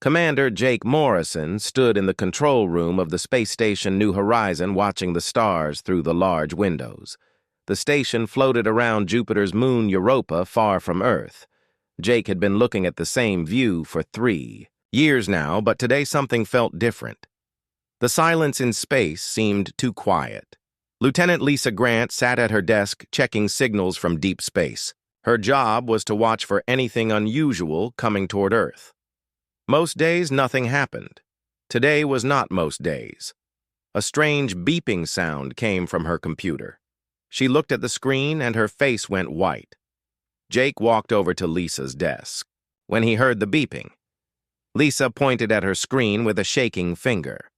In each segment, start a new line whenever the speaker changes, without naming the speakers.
Commander Jake Morrison stood in the control room of the space station New Horizon watching the stars through the large windows. The station floated around Jupiter's moon Europa far from Earth. Jake had been looking at the same view for 3 years now, but today something felt different. The silence in space seemed too quiet. Lieutenant Lisa Grant sat at her desk checking signals from deep space. Her job was to watch for anything unusual coming toward Earth. Most days, nothing happened. Today was not most days. A strange beeping sound came from her computer. She looked at the screen and her face went white. Jake walked over to Lisa's desk. When he heard the beeping, Lisa pointed at her screen with a shaking finger.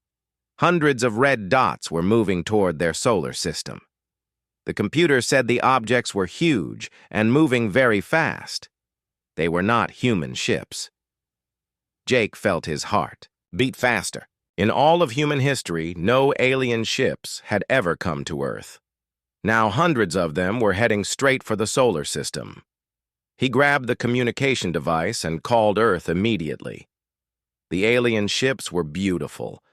Hundreds of red dots were moving toward their solar system. The computer said the objects were huge and moving very fast. They were not human ships. Jake felt his heart beat faster. In all of human history, no alien ships had ever come to Earth. Now hundreds of them were heading straight for the solar system. He grabbed the communication device and called Earth immediately. The alien ships were beautiful.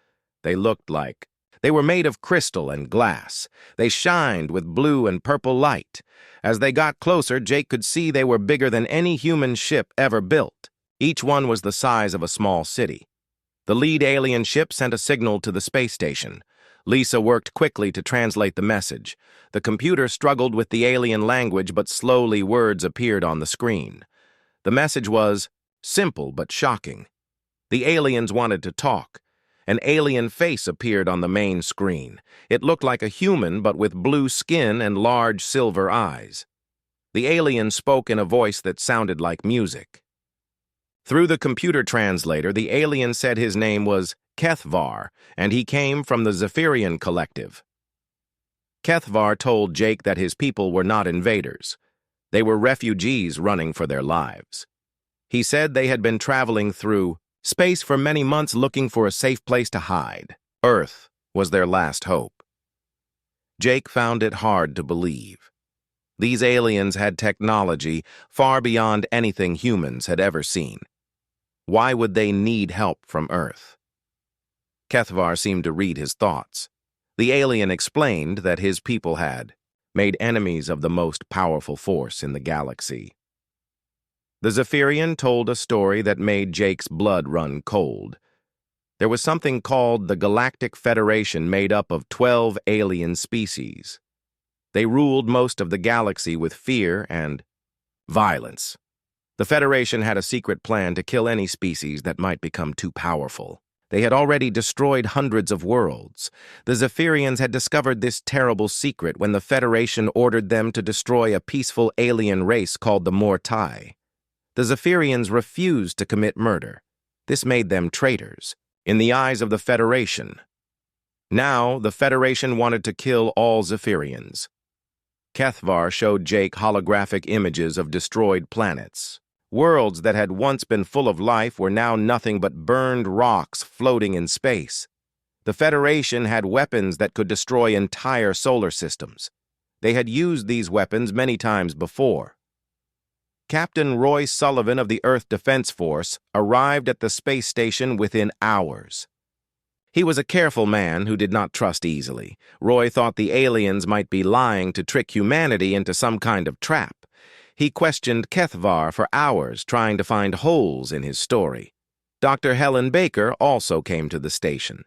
They looked like they were made of crystal and glass. They shined with blue and purple light. As they got closer, Jake could see they were bigger than any human ship ever built. Each one was the size of a small city. The lead alien ship sent a signal to the space station. Lisa worked quickly to translate the message. The computer struggled with the alien language, but slowly words appeared on the screen. The message was simple but shocking. The aliens wanted to talk. An alien face appeared on the main screen. It looked like a human, but with blue skin and large silver eyes. The alien spoke in a voice that sounded like music. Through the computer translator, the alien said his name was Kethvar, and he came from the Zephyrian Collective. Kethvar told Jake that his people were not invaders. They were refugees running for their lives. He said they had been traveling through space for many months looking for a safe place to hide. Earth was their last hope. Jake found it hard to believe. These aliens had technology far beyond anything humans had ever seen. Why would they need help from Earth? Kethvar seemed to read his thoughts. The alien explained that his people had made enemies of the most powerful force in the galaxy. The Zephyrian told a story that made Jake's blood run cold. There was something called the Galactic Federation made up of 12 alien species. They ruled most of the galaxy with fear and violence. The Federation had a secret plan to kill any species that might become too powerful. They had already destroyed hundreds of worlds. The Zephyrians had discovered this terrible secret when the Federation ordered them to destroy a peaceful alien race called the Mortai. The Zephyrians refused to commit murder. This made them traitors in the eyes of the Federation. Now, the Federation wanted to kill all Zephyrians. Kethvar showed Jake holographic images of destroyed planets. Worlds that had once been full of life were now nothing but burned rocks floating in space. The Federation had weapons that could destroy entire solar systems. They had used these weapons many times before. Captain Roy Sullivan of the Earth Defense Force arrived at the space station within hours. He was a careful man who did not trust easily. Roy thought the aliens might be lying to trick humanity into some kind of trap. He questioned Kethvar for hours, trying to find holes in his story. Dr. Helen Baker also came to the station.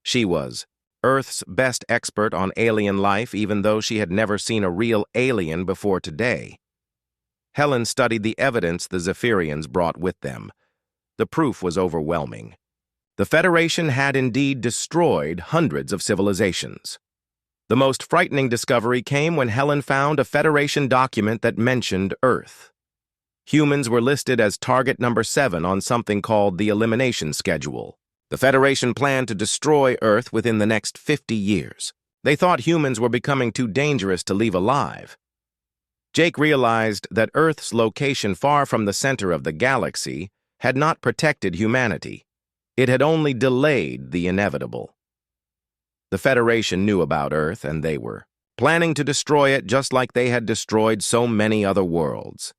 She was Earth's best expert on alien life, even though she had never seen a real alien before today. Helen studied the evidence the Zephyrians brought with them. The proof was overwhelming. The Federation had indeed destroyed hundreds of civilizations. The most frightening discovery came when Helen found a Federation document that mentioned Earth. Humans were listed as target number 7 on something called the Elimination Schedule. The Federation planned to destroy Earth within the next 50 years. They thought humans were becoming too dangerous to leave alive. Jake realized that Earth's location far from the center of the galaxy had not protected humanity. It had only delayed the inevitable. The Federation knew about Earth, and they were planning to destroy it just like they had destroyed so many other worlds.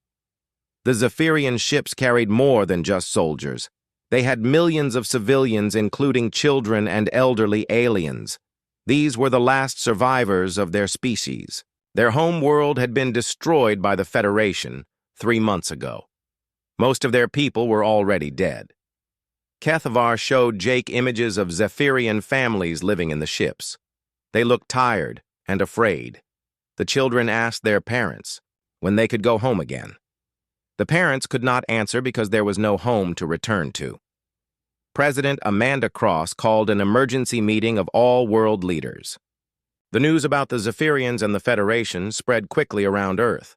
The Zephyrian ships carried more than just soldiers. They had millions of civilians, including children and elderly aliens. These were the last survivors of their species. Their home world had been destroyed by the Federation 3 months ago. Most of their people were already dead. Kethavar showed Jake images of Zephyrian families living in the ships. They looked tired and afraid. The children asked their parents when they could go home again. The parents could not answer because there was no home to return to. President Amanda Cross called an emergency meeting of all world leaders. The news about the Zephyrians and the Federation spread quickly around Earth.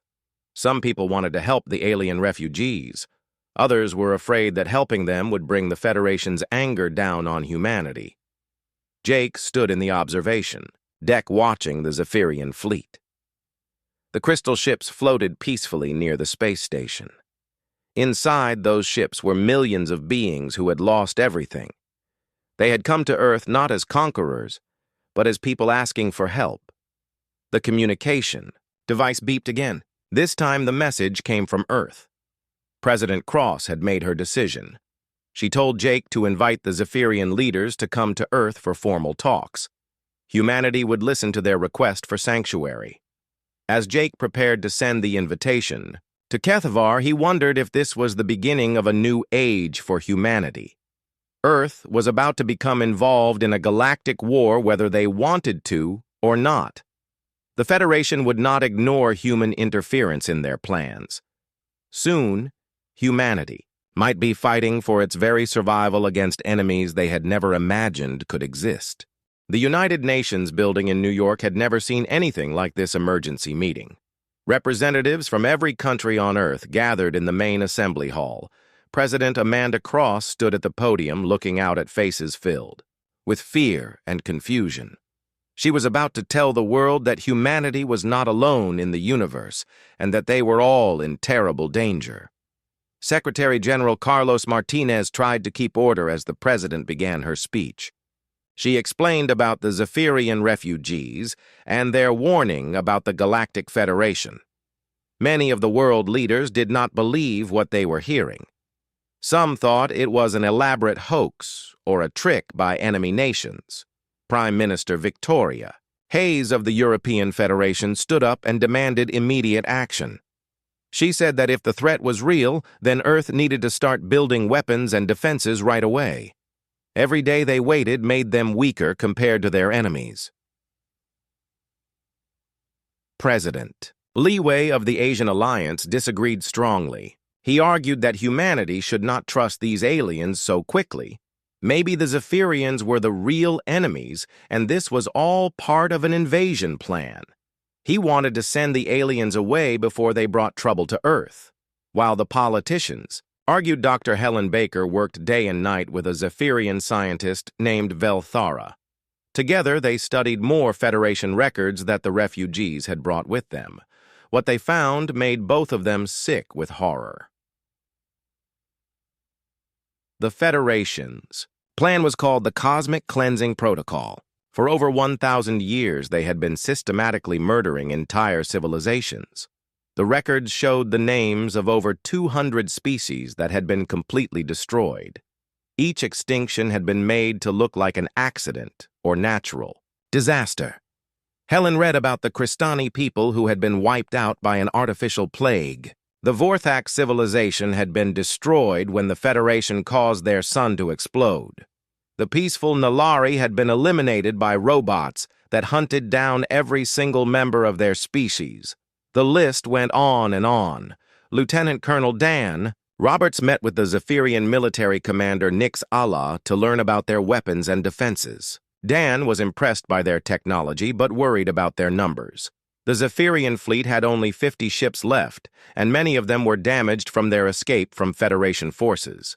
Some people wanted to help the alien refugees. Others were afraid that helping them would bring the Federation's anger down on humanity. Jake stood in the observation deck watching the Zephyrian fleet. The crystal ships floated peacefully near the space station. Inside those ships were millions of beings who had lost everything. They had come to Earth not as conquerors, but as people asking for help. The communication device beeped again. This time the message came from Earth. President Cross had made her decision. She told Jake to invite the Zephyrian leaders to come to Earth for formal talks. Humanity would listen to their request for sanctuary. As Jake prepared to send the invitation to Kethavar, he wondered if this was the beginning of a new age for humanity. Earth was about to become involved in a galactic war whether they wanted to or not. The Federation would not ignore human interference in their plans. Soon, humanity might be fighting for its very survival against enemies they had never imagined could exist. The United Nations building in New York had never seen anything like this emergency meeting. Representatives from every country on Earth gathered in the main assembly hall. President Amanda Cross stood at the podium looking out at faces filled with fear and confusion. She was about to tell the world that humanity was not alone in the universe and that they were all in terrible danger. Secretary General Carlos Martinez tried to keep order as the president began her speech. She explained about the Zephyrian refugees and their warning about the Galactic Federation. Many of the world leaders did not believe what they were hearing. Some thought it was an elaborate hoax or a trick by enemy nations. Prime Minister Victoria Hayes of the European Federation stood up and demanded immediate action. She said that if the threat was real, then Earth needed to start building weapons and defenses right away. Every day they waited made them weaker compared to their enemies. President Leeway of the Asian Alliance disagreed strongly. He argued that humanity should not trust these aliens so quickly. Maybe the Zephyrians were the real enemies, and this was all part of an invasion plan. He wanted to send the aliens away before they brought trouble to Earth. While the politicians argued Dr. Helen Baker worked day and night with a Zephyrian scientist named Velthara. Together, they studied more Federation records that the refugees had brought with them. What they found made both of them sick with horror. The Federation's plan was called the Cosmic Cleansing Protocol. For over 1,000 years, they had been systematically murdering entire civilizations. The records showed the names of over 200 species that had been completely destroyed. Each extinction had been made to look like an accident or natural disaster. Helen read about the Kristani people who had been wiped out by an artificial plague. The Vorthak civilization had been destroyed when the Federation caused their sun to explode. The peaceful Nalari had been eliminated by robots that hunted down every single member of their species. The list went on and on. Lieutenant Colonel Dan Roberts met with the Zephyrian military commander Nix Allah to learn about their weapons and defenses. Dan was impressed by their technology but worried about their numbers. The Zephyrian fleet had only 50 ships left, and many of them were damaged from their escape from Federation forces.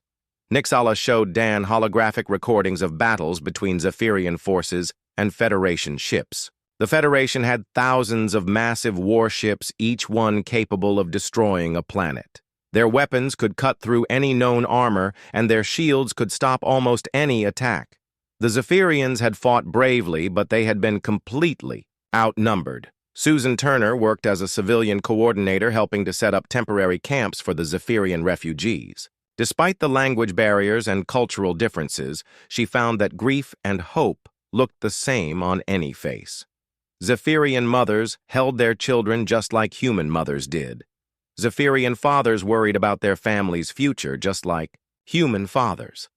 Nixala showed Dan holographic recordings of battles between Zephyrian forces and Federation ships. The Federation had thousands of massive warships, each one capable of destroying a planet. Their weapons could cut through any known armor, and their shields could stop almost any attack. The Zephyrians had fought bravely, but they had been completely outnumbered. Susan Turner worked as a civilian coordinator helping to set up temporary camps for the Zephyrian refugees. Despite the language barriers and cultural differences, she found that grief and hope looked the same on any face. Zephyrian mothers held their children just like human mothers did. Zephyrian fathers worried about their family's future just like human fathers.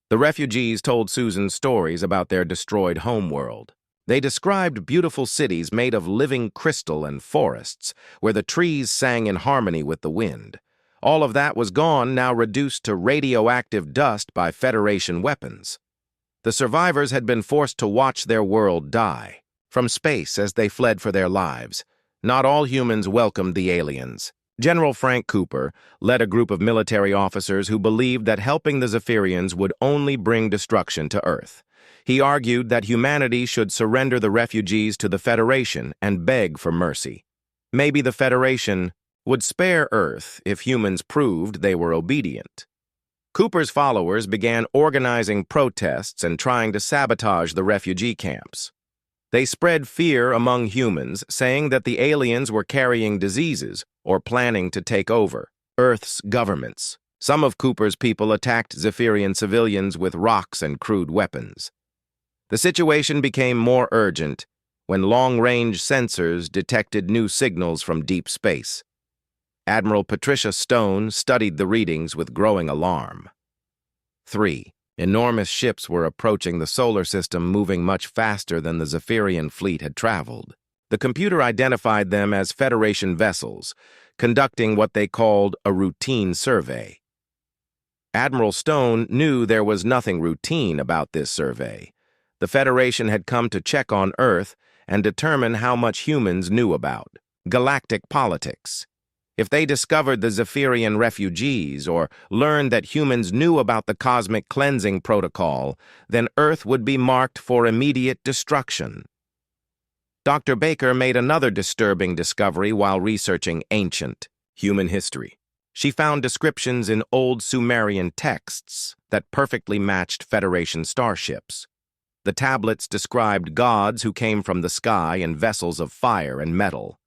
The refugees told Susan stories about their destroyed homeworld. They described beautiful cities made of living crystal and forests, where the trees sang in harmony with the wind. All of that was gone, now reduced to radioactive dust by Federation weapons. The survivors had been forced to watch their world die from space as they fled for their lives. Not all humans welcomed the aliens. General Frank Cooper led a group of military officers who believed that helping the Zephyrians would only bring destruction to Earth. He argued that humanity should surrender the refugees to the Federation and beg for mercy. Maybe the Federation would spare Earth if humans proved they were obedient. Cooper's followers began organizing protests and trying to sabotage the refugee camps. They spread fear among humans, saying that the aliens were carrying diseases or planning to take over Earth's governments. Some of Cooper's people attacked Zephyrian civilians with rocks and crude weapons. The situation became more urgent when long-range sensors detected new signals from deep space. Admiral Patricia Stone studied the readings with growing alarm. 3. Enormous ships were approaching the solar system, moving much faster than the Zephyrian fleet had traveled. The computer identified them as Federation vessels, conducting what they called a routine survey. Admiral Stone knew there was nothing routine about this survey. The Federation had come to check on Earth and determine how much humans knew about galactic politics. If they discovered the Zephyrian refugees or learned that humans knew about the cosmic cleansing protocol, then Earth would be marked for immediate destruction. Dr. Baker made another disturbing discovery while researching ancient human history. She found descriptions in old Sumerian texts that perfectly matched Federation starships. The tablets described gods who came from the sky in vessels of fire and metal.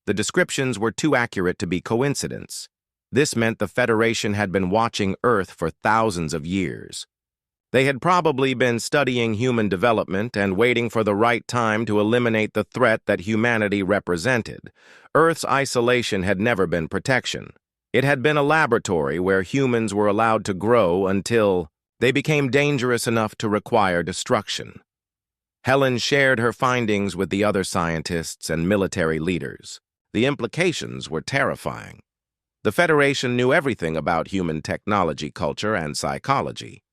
The descriptions were too accurate to be coincidence. This meant the Federation had been watching Earth for thousands of years. They had probably been studying human development and waiting for the right time to eliminate the threat that humanity represented. Earth's isolation had never been protection. It had been a laboratory where humans were allowed to grow until they became dangerous enough to require destruction. Helen shared her findings with the other scientists and military leaders. The implications were terrifying. The Federation knew everything about human technology, culture, and psychology.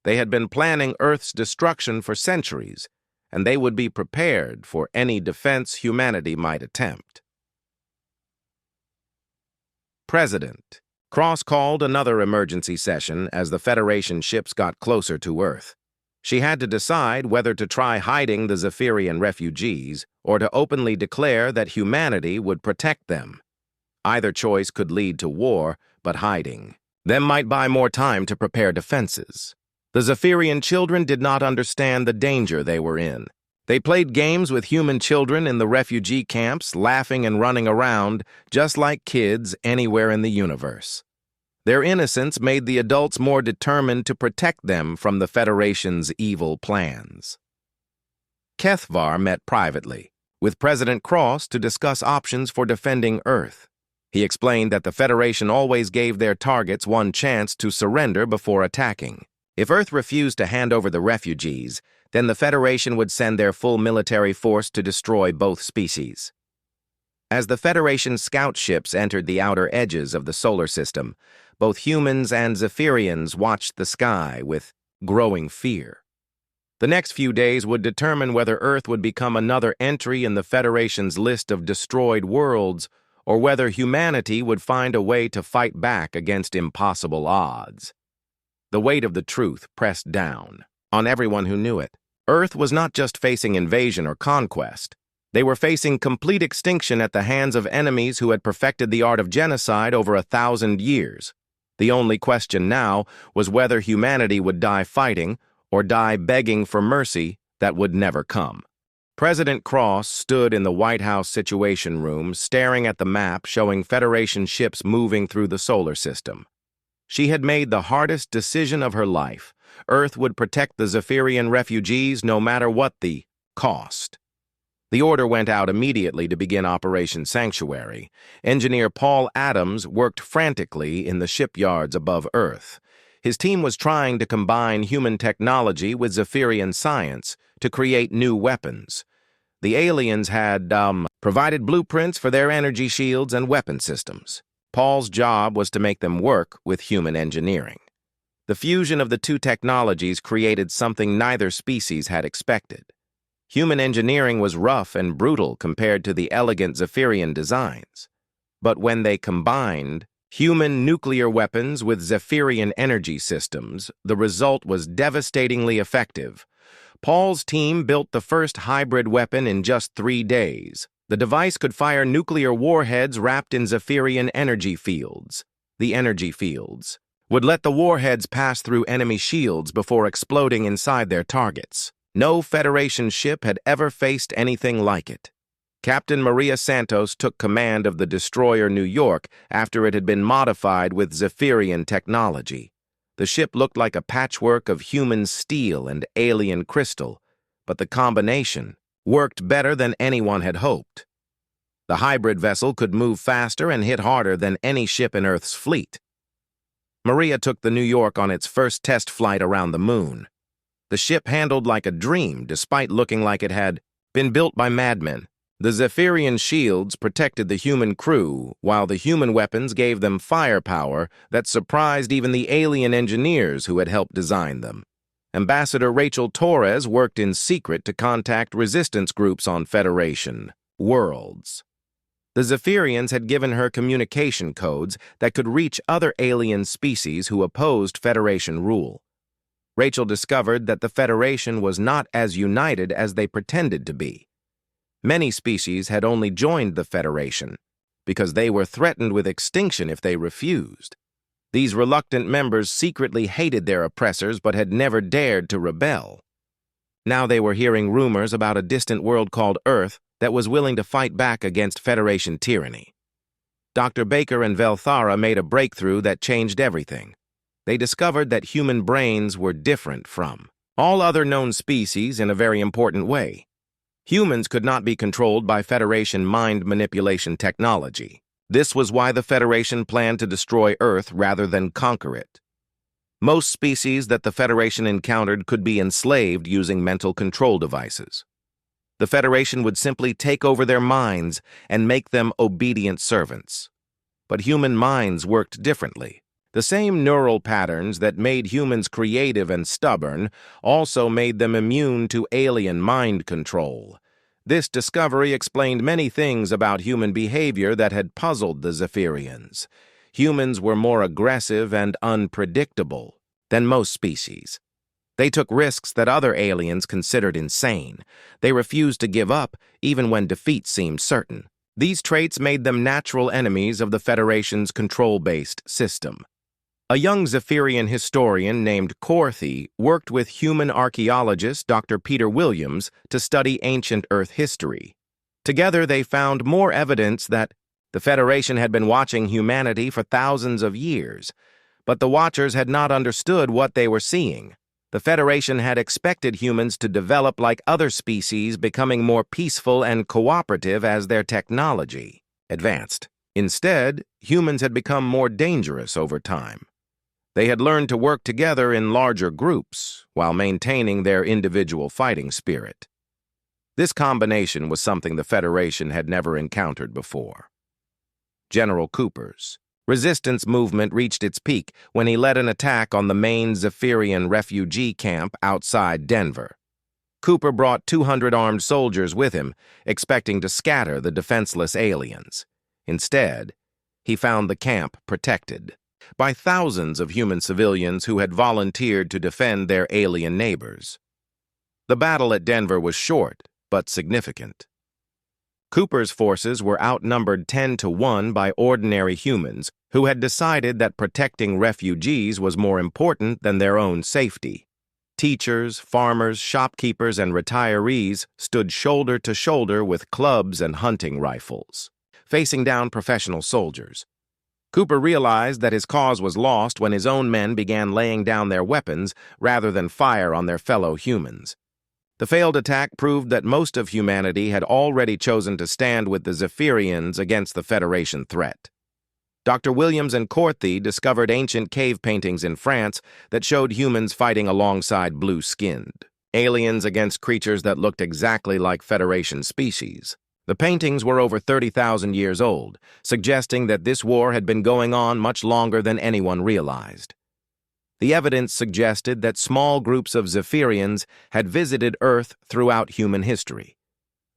They had been planning Earth's destruction for centuries, and they would be prepared for any defense humanity might attempt. President Cross called another emergency session as the Federation ships got closer to Earth. She had to decide whether to try hiding the Zephyrian refugees or to openly declare that humanity would protect them. Either choice could lead to war, but hiding them might buy more time to prepare defenses. The Zephyrian children did not understand the danger they were in. They played games with human children in the refugee camps, laughing and running around, just like kids anywhere in the universe. Their innocence made the adults more determined to protect them from the Federation's evil plans. Kethvar met privately with President Cross to discuss options for defending Earth. He explained that the Federation always gave their targets one chance to surrender before attacking. If Earth refused to hand over the refugees, then the Federation would send their full military force to destroy both species. As the Federation's scout ships entered the outer edges of the solar system, both humans and Zephyrians watched the sky with growing fear. The next few days would determine whether Earth would become another entry in the Federation's list of destroyed worlds, or whether humanity would find a way to fight back against impossible odds. The weight of the truth pressed down on everyone who knew it. Earth was not just facing invasion or conquest. They were facing complete extinction at the hands of enemies who had perfected the art of genocide over 1,000 years. The only question now was whether humanity would die fighting or die begging for mercy that would never come. President Cross stood in the White House Situation Room, staring at the map showing Federation ships moving through the solar system. She had made the hardest decision of her life. Earth would protect the Zephyrian refugees no matter what the cost. The order went out immediately to begin Operation Sanctuary. Engineer Paul Adams worked frantically in the shipyards above Earth. His team was trying to combine human technology with Zephyrian science to create new weapons. The aliens had, provided blueprints for their energy shields and weapon systems. Paul's job was to make them work with human engineering. The fusion of the two technologies created something neither species had expected. Human engineering was rough and brutal compared to the elegant Zephyrian designs. But when they combined human nuclear weapons with Zephyrian energy systems, the result was devastatingly effective. Paul's team built the first hybrid weapon in just 3 days. The device could fire nuclear warheads wrapped in Zephyrian energy fields. The energy fields would let the warheads pass through enemy shields before exploding inside their targets. No Federation ship had ever faced anything like it. Captain Maria Santos took command of the destroyer New York after it had been modified with Zephyrian technology. The ship looked like a patchwork of human steel and alien crystal, but the combination worked better than anyone had hoped. The hybrid vessel could move faster and hit harder than any ship in Earth's fleet. Maria took the New York on its first test flight around the moon. The ship handled like a dream despite looking like it had been built by madmen. The Zephyrian shields protected the human crew, while the human weapons gave them firepower that surprised even the alien engineers who had helped design them. Ambassador Rachel Torres worked in secret to contact resistance groups on Federation worlds. The Zephyrians had given her communication codes that could reach other alien species who opposed Federation rule. Rachel discovered that the Federation was not as united as they pretended to be. Many species had only joined the Federation because they were threatened with extinction if they refused. These reluctant members secretly hated their oppressors but had never dared to rebel. Now they were hearing rumors about a distant world called Earth that was willing to fight back against Federation tyranny. Dr. Baker and Velthara made a breakthrough that changed everything. They discovered that human brains were different from all other known species in a very important way. Humans could not be controlled by Federation mind manipulation technology. This was why the Federation planned to destroy Earth rather than conquer it. Most species that the Federation encountered could be enslaved using mental control devices. The Federation would simply take over their minds and make them obedient servants. But human minds worked differently. The same neural patterns that made humans creative and stubborn also made them immune to alien mind control. This discovery explained many things about human behavior that had puzzled the Zephyrians. Humans were more aggressive and unpredictable than most species. They took risks that other aliens considered insane. They refused to give up even when defeat seemed certain. These traits made them natural enemies of the Federation's control-based system. A young Zephyrian historian named Korthy worked with human archaeologist Dr. Peter Williams to study ancient Earth history. Together they found more evidence that the Federation had been watching humanity for thousands of years, but the Watchers had not understood what they were seeing. The Federation had expected humans to develop like other species, becoming more peaceful and cooperative as their technology advanced. Instead, humans had become more dangerous over time. They had learned to work together in larger groups while maintaining their individual fighting spirit. This combination was something the Federation had never encountered before. General Cooper's resistance movement reached its peak when he led an attack on the main Zephyrian refugee camp outside Denver. Cooper brought 200 armed soldiers with him, expecting to scatter the defenseless aliens. Instead, he found the camp protected by thousands of human civilians who had volunteered to defend their alien neighbors. The battle at Denver was short, but significant. Cooper's forces were outnumbered 10-1 by ordinary humans who had decided that protecting refugees was more important than their own safety. Teachers, farmers, shopkeepers, and retirees stood shoulder to shoulder with clubs and hunting rifles, facing down professional soldiers. Cooper realized that his cause was lost when his own men began laying down their weapons rather than fire on their fellow humans. The failed attack proved that most of humanity had already chosen to stand with the Zephyrians against the Federation threat. Dr. Williams and Corthy discovered ancient cave paintings in France that showed humans fighting alongside blue-skinned aliens against creatures that looked exactly like Federation species. The paintings were over 30,000 years old, suggesting that this war had been going on much longer than anyone realized. The evidence suggested that small groups of Zephyrians had visited Earth throughout human history.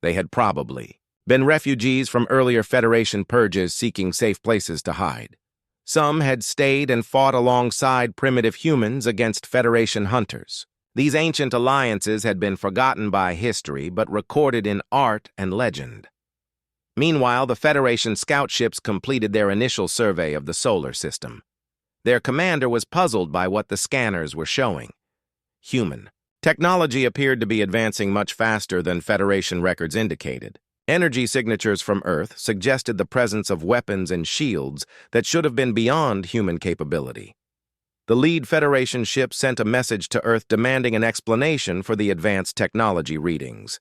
They had probably been refugees from earlier Federation purges seeking safe places to hide. Some had stayed and fought alongside primitive humans against Federation hunters. These ancient alliances had been forgotten by history but recorded in art and legend. Meanwhile, the Federation scout ships completed their initial survey of the solar system. Their commander was puzzled by what the scanners were showing. Human technology appeared to be advancing much faster than Federation records indicated. Energy signatures from Earth suggested the presence of weapons and shields that should have been beyond human capability. The lead Federation ship sent a message to Earth demanding an explanation for the advanced technology readings.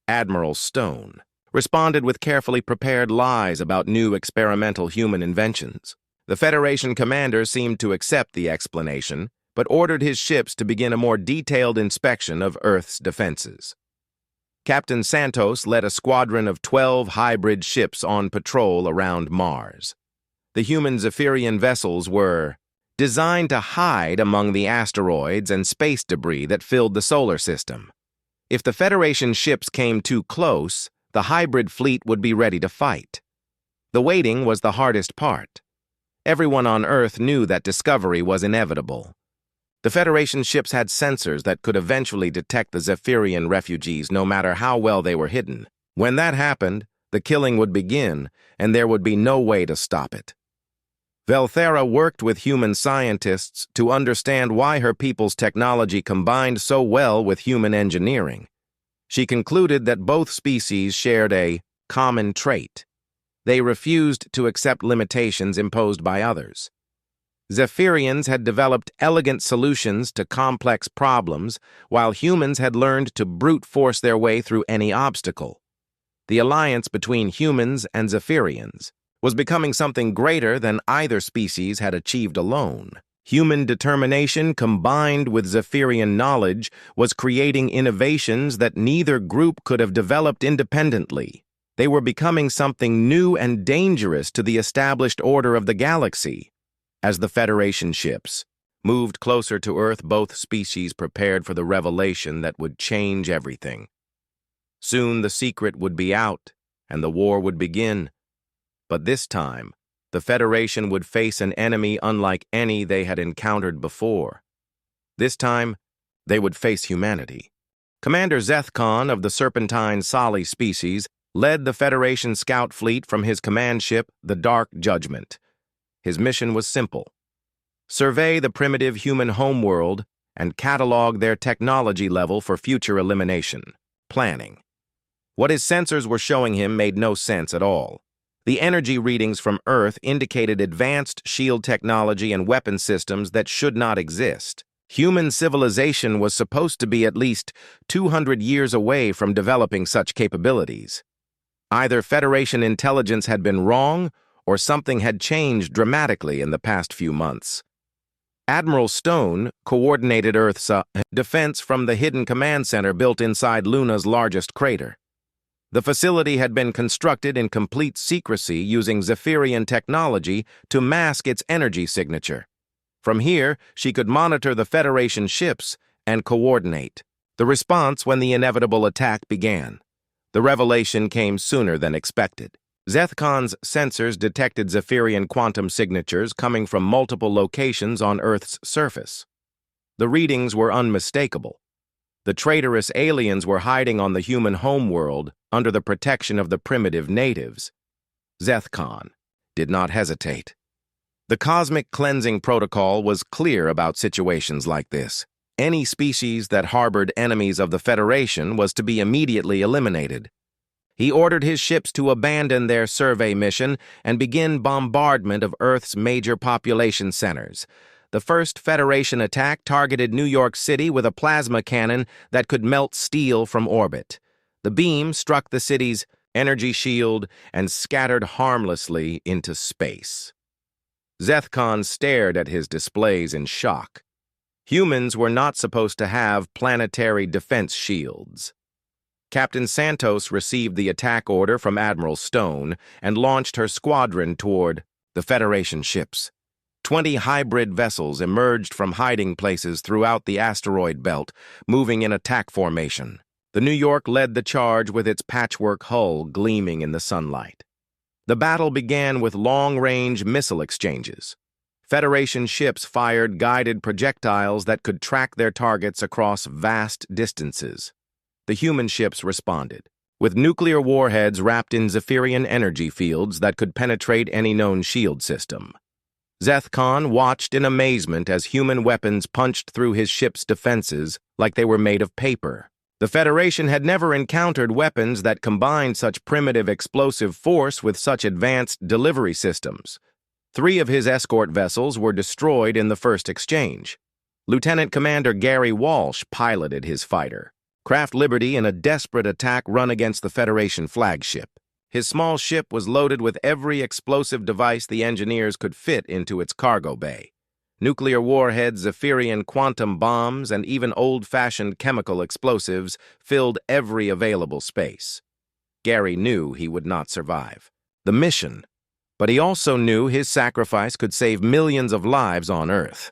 Admiral Stone responded with carefully prepared lies about new experimental human inventions. The Federation commander seemed to accept the explanation, but ordered his ships to begin a more detailed inspection of Earth's defenses. Captain Santos led a squadron of 12 hybrid ships on patrol around Mars. The human Zephyrian vessels were designed to hide among the asteroids and space debris that filled the solar system. If the Federation ships came too close, the hybrid fleet would be ready to fight. The waiting was the hardest part. Everyone on Earth knew that discovery was inevitable. The Federation ships had sensors that could eventually detect the Zephyrian refugees no matter how well they were hidden. When that happened, the killing would begin, and there would be no way to stop it. Velthera worked with human scientists to understand why her people's technology combined so well with human engineering. She concluded that both species shared a common trait. They refused to accept limitations imposed by others. Zephyrians had developed elegant solutions to complex problems, while humans had learned to brute force their way through any obstacle. The alliance between humans and Zephyrians was becoming something greater than either species had achieved alone. Human determination combined with Zephyrian knowledge was creating innovations that neither group could have developed independently. They were becoming something new and dangerous to the established order of the galaxy. As the Federation ships moved closer to Earth, both species prepared for the revelation that would change everything. Soon the secret would be out, and the war would begin. But this time, the Federation would face an enemy unlike any they had encountered before. This time, they would face humanity. Commander Zethkon of the Serpentine Sali species led the Federation scout fleet from his command ship, the Dark Judgment. His mission was simple: survey the primitive human homeworld and catalog their technology level for future elimination. Planning. What his sensors were showing him made no sense at all. The energy readings from Earth indicated advanced shield technology and weapon systems that should not exist. Human civilization was supposed to be at least 200 years away from developing such capabilities. Either Federation intelligence had been wrong, or something had changed dramatically in the past few months. Admiral Stone coordinated Earth's defense from the hidden command center built inside Luna's largest crater. The facility had been constructed in complete secrecy using Zephyrian technology to mask its energy signature. From here, she could monitor the Federation ships and coordinate the response when the inevitable attack began. The revelation came sooner than expected. Zethkon's sensors detected Zephyrian quantum signatures coming from multiple locations on Earth's surface. The readings were unmistakable. The traitorous aliens were hiding on the human homeworld under the protection of the primitive natives. Zethkon did not hesitate. The cosmic cleansing protocol was clear about situations like this. Any species that harbored enemies of the Federation was to be immediately eliminated. He ordered his ships to abandon their survey mission and begin bombardment of Earth's major population centers. The first Federation attack targeted New York City with a plasma cannon that could melt steel from orbit. The beam struck the city's energy shield and scattered harmlessly into space. Zethkon stared at his displays in shock. Humans were not supposed to have planetary defense shields. Captain Santos received the attack order from Admiral Stone and launched her squadron toward the Federation ships. 20 hybrid vessels emerged from hiding places throughout the asteroid belt, moving in attack formation. The New York led the charge with its patchwork hull gleaming in the sunlight. The battle began with long-range missile exchanges. Federation ships fired guided projectiles that could track their targets across vast distances. The human ships responded, with nuclear warheads wrapped in Zephyrian energy fields that could penetrate any known shield system. Zethkon watched in amazement as human weapons punched through his ship's defenses like they were made of paper. The Federation had never encountered weapons that combined such primitive explosive force with such advanced delivery systems. 3 of his escort vessels were destroyed in the first exchange. Lieutenant Commander Gary Walsh piloted his fighter, Craft Liberty, in a desperate attack run against the Federation flagship. His small ship was loaded with every explosive device the engineers could fit into its cargo bay. Nuclear warheads, Zephyrian quantum bombs, and even old-fashioned chemical explosives filled every available space. Gary knew he would not survive the mission, but he also knew his sacrifice could save millions of lives on Earth.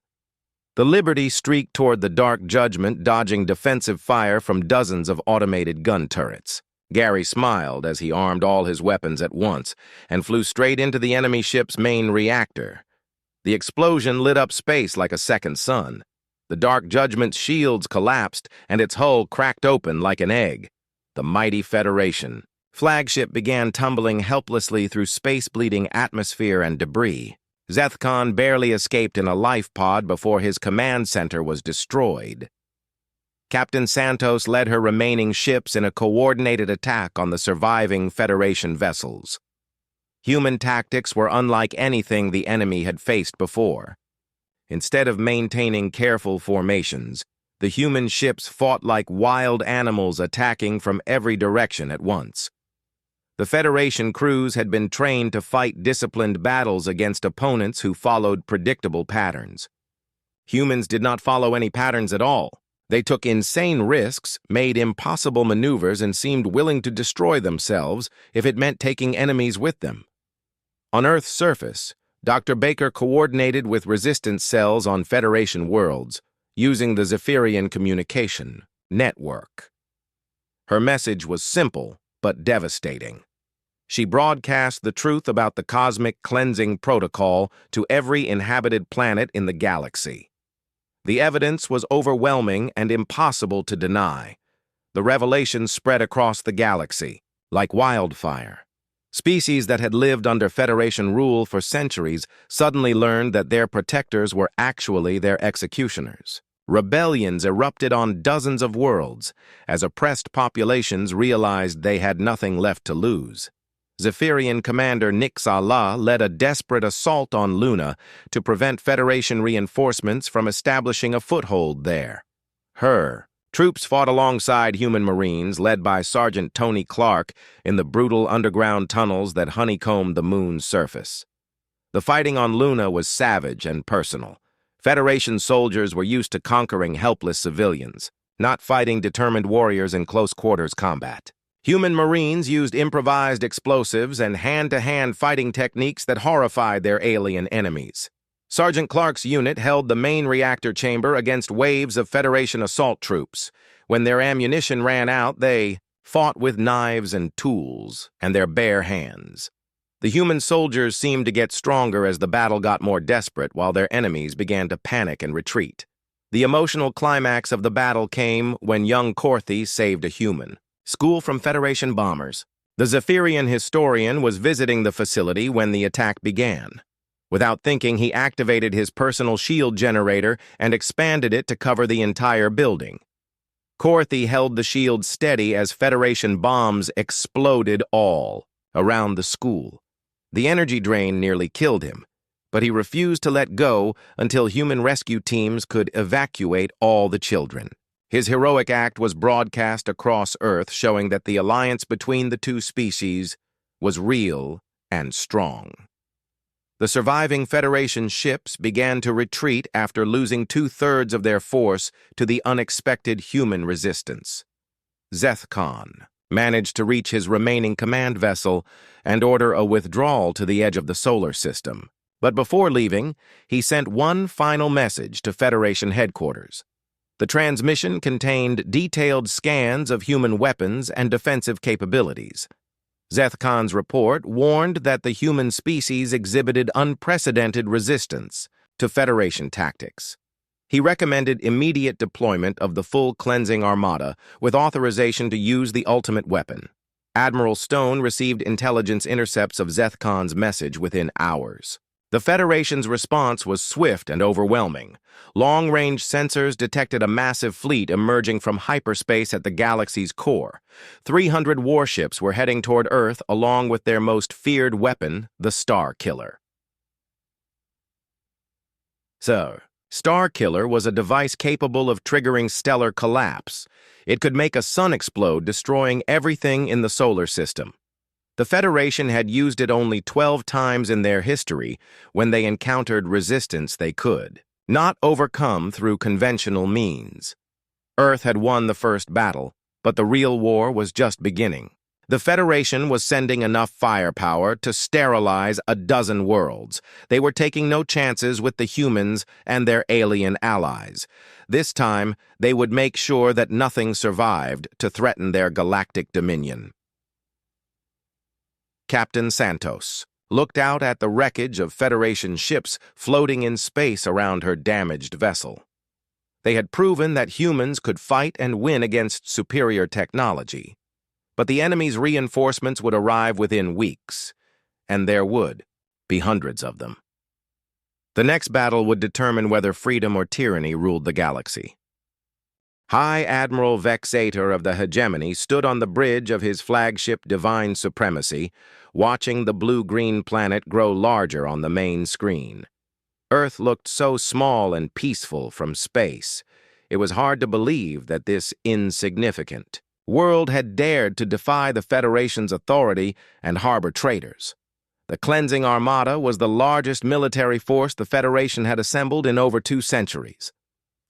The Liberty streaked toward the Dark Judgment, dodging defensive fire from dozens of automated gun turrets. Gary smiled as he armed all his weapons at once and flew straight into the enemy ship's main reactor. The explosion lit up space like a second sun. The Dark Judgment's shields collapsed and its hull cracked open like an egg. The mighty Federation flagship began tumbling helplessly through space-bleeding atmosphere and debris. Zethkon barely escaped in a life pod before his command center was destroyed. Captain Santos led her remaining ships in a coordinated attack on the surviving Federation vessels. Human tactics were unlike anything the enemy had faced before. Instead of maintaining careful formations, the human ships fought like wild animals, attacking from every direction at once. The Federation crews had been trained to fight disciplined battles against opponents who followed predictable patterns. Humans did not follow any patterns at all. They took insane risks, made impossible maneuvers, and seemed willing to destroy themselves if it meant taking enemies with them. On Earth's surface, Dr. Baker coordinated with resistance cells on Federation worlds, using the Zephyrian communication network. Her message was simple but devastating. She broadcast the truth about the cosmic cleansing protocol to every inhabited planet in the galaxy. The evidence was overwhelming and impossible to deny. The revelation spread across the galaxy like wildfire. Species that had lived under Federation rule for centuries suddenly learned that their protectors were actually their executioners. Rebellions erupted on dozens of worlds as oppressed populations realized they had nothing left to lose. Zephyrian Commander Nix-Allah led a desperate assault on Luna to prevent Federation reinforcements from establishing a foothold there. Her troops fought alongside human Marines led by Sergeant Tony Clark in the brutal underground tunnels that honeycombed the moon's surface. The fighting on Luna was savage and personal. Federation soldiers were used to conquering helpless civilians, not fighting determined warriors in close-quarters combat. Human Marines used improvised explosives and hand-to-hand fighting techniques that horrified their alien enemies. Sergeant Clark's unit held the main reactor chamber against waves of Federation assault troops. When their ammunition ran out, they fought with knives and tools and their bare hands. The human soldiers seemed to get stronger as the battle got more desperate, while their enemies began to panic and retreat. The emotional climax of the battle came when young Korthi saved a human. School from Federation bombers. The Zephyrian historian was visiting the facility when the attack began. Without thinking, he activated his personal shield generator and expanded it to cover the entire building. Korthy held the shield steady as Federation bombs exploded all around the school. The energy drain nearly killed him, but he refused to let go until human rescue teams could evacuate all the children. His heroic act was broadcast across Earth, showing that the alliance between the two species was real and strong. The surviving Federation ships began to retreat after losing 2/3 of their force to the unexpected human resistance. Zethkon managed to reach his remaining command vessel and order a withdrawal to the edge of the solar system. But before leaving, he sent one final message to Federation headquarters. The transmission contained detailed scans of human weapons and defensive capabilities. Zethkon's report warned that the human species exhibited unprecedented resistance to Federation tactics. He recommended immediate deployment of the full cleansing armada with authorization to use the ultimate weapon. Admiral Stone received intelligence intercepts of Zethkon's message within hours. The Federation's response was swift and overwhelming. Long-range sensors detected a massive fleet emerging from hyperspace at the galaxy's core. 300 warships were heading toward Earth along with their most feared weapon, the Star Killer. Star Killer was a device capable of triggering stellar collapse. It could make a sun explode, destroying everything in the solar system. The Federation had used it only 12 times in their history when they encountered resistance they could not overcome through conventional means. Earth had won the first battle, but the real war was just beginning. The Federation was sending enough firepower to sterilize a dozen worlds. They were taking no chances with the humans and their alien allies. This time, they would make sure that nothing survived to threaten their galactic dominion. Captain Santos looked out at the wreckage of Federation ships floating in space around her damaged vessel. They had proven that humans could fight and win against superior technology. But the enemy's reinforcements would arrive within weeks, and there would be hundreds of them. The next battle would determine whether freedom or tyranny ruled the galaxy. High Admiral Vexator of the Hegemony stood on the bridge of his flagship Divine Supremacy, watching the blue-green planet grow larger on the main screen. Earth looked so small and peaceful from space. It was hard to believe that this insignificant world had dared to defy the Federation's authority and harbor traitors. The Cleansing Armada was the largest military force the Federation had assembled in over 2 centuries.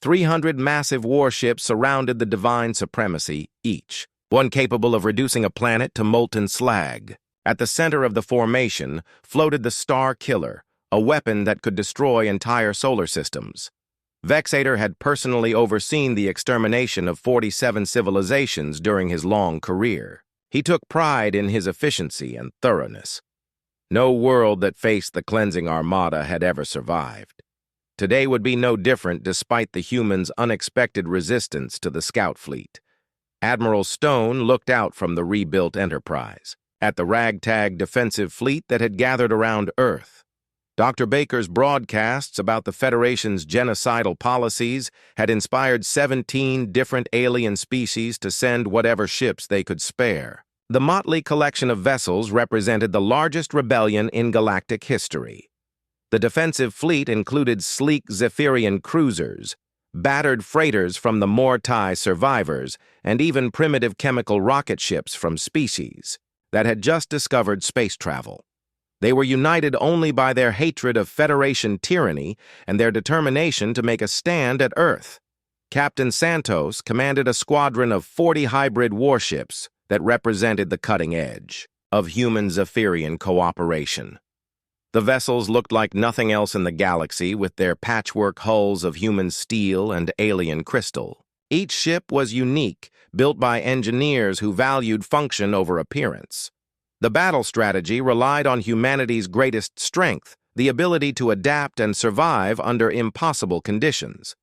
300 massive warships surrounded the Divine Supremacy, each one capable of reducing a planet to molten slag. At the center of the formation floated the Star Killer, a weapon that could destroy entire solar systems. Vexator had personally overseen the extermination of 47 civilizations during his long career. He took pride in his efficiency and thoroughness. No world that faced the Cleansing Armada had ever survived. Today would be no different despite the humans' unexpected resistance to the scout fleet. Admiral Stone looked out from the rebuilt Enterprise at the ragtag defensive fleet that had gathered around Earth. Dr. Baker's broadcasts about the Federation's genocidal policies had inspired 17 different alien species to send whatever ships they could spare. The motley collection of vessels represented the largest rebellion in galactic history. The defensive fleet included sleek Zephyrian cruisers, battered freighters from the Mortai survivors, and even primitive chemical rocket ships from species that had just discovered space travel. They were united only by their hatred of Federation tyranny and their determination to make a stand at Earth. Captain Santos commanded a squadron of 40 hybrid warships that represented the cutting edge of human Zephyrian cooperation. The vessels looked like nothing else in the galaxy, with their patchwork hulls of human steel and alien crystal. Each ship was unique, built by engineers who valued function over appearance. The battle strategy relied on humanity's greatest strength, the ability to adapt and survive under impossible conditions.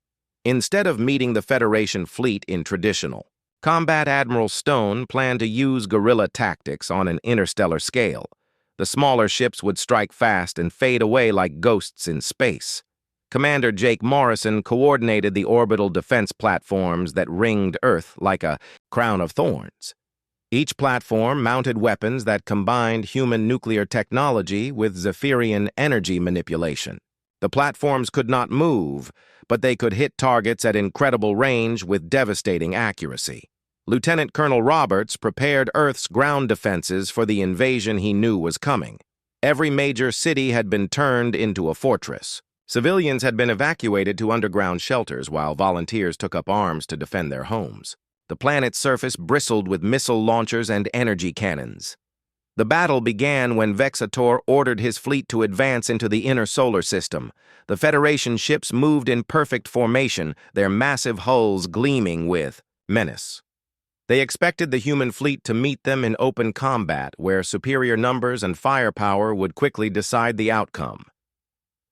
Instead of meeting the Federation fleet in traditional combat, Admiral Stone planned to use guerrilla tactics on an interstellar scale. The smaller ships would strike fast and fade away like ghosts in space. Commander Jake Morrison coordinated the orbital defense platforms that ringed Earth like a crown of thorns. Each platform mounted weapons that combined human nuclear technology with Zephyrian energy manipulation. The platforms could not move, but they could hit targets at incredible range with devastating accuracy. Lieutenant Colonel Roberts prepared Earth's ground defenses for the invasion he knew was coming. Every major city had been turned into a fortress. Civilians had been evacuated to underground shelters while volunteers took up arms to defend their homes. The planet's surface bristled with missile launchers and energy cannons. The battle began when Vexator ordered his fleet to advance into the inner solar system. The Federation ships moved in perfect formation, their massive hulls gleaming with menace. They expected the human fleet to meet them in open combat, where superior numbers and firepower would quickly decide the outcome.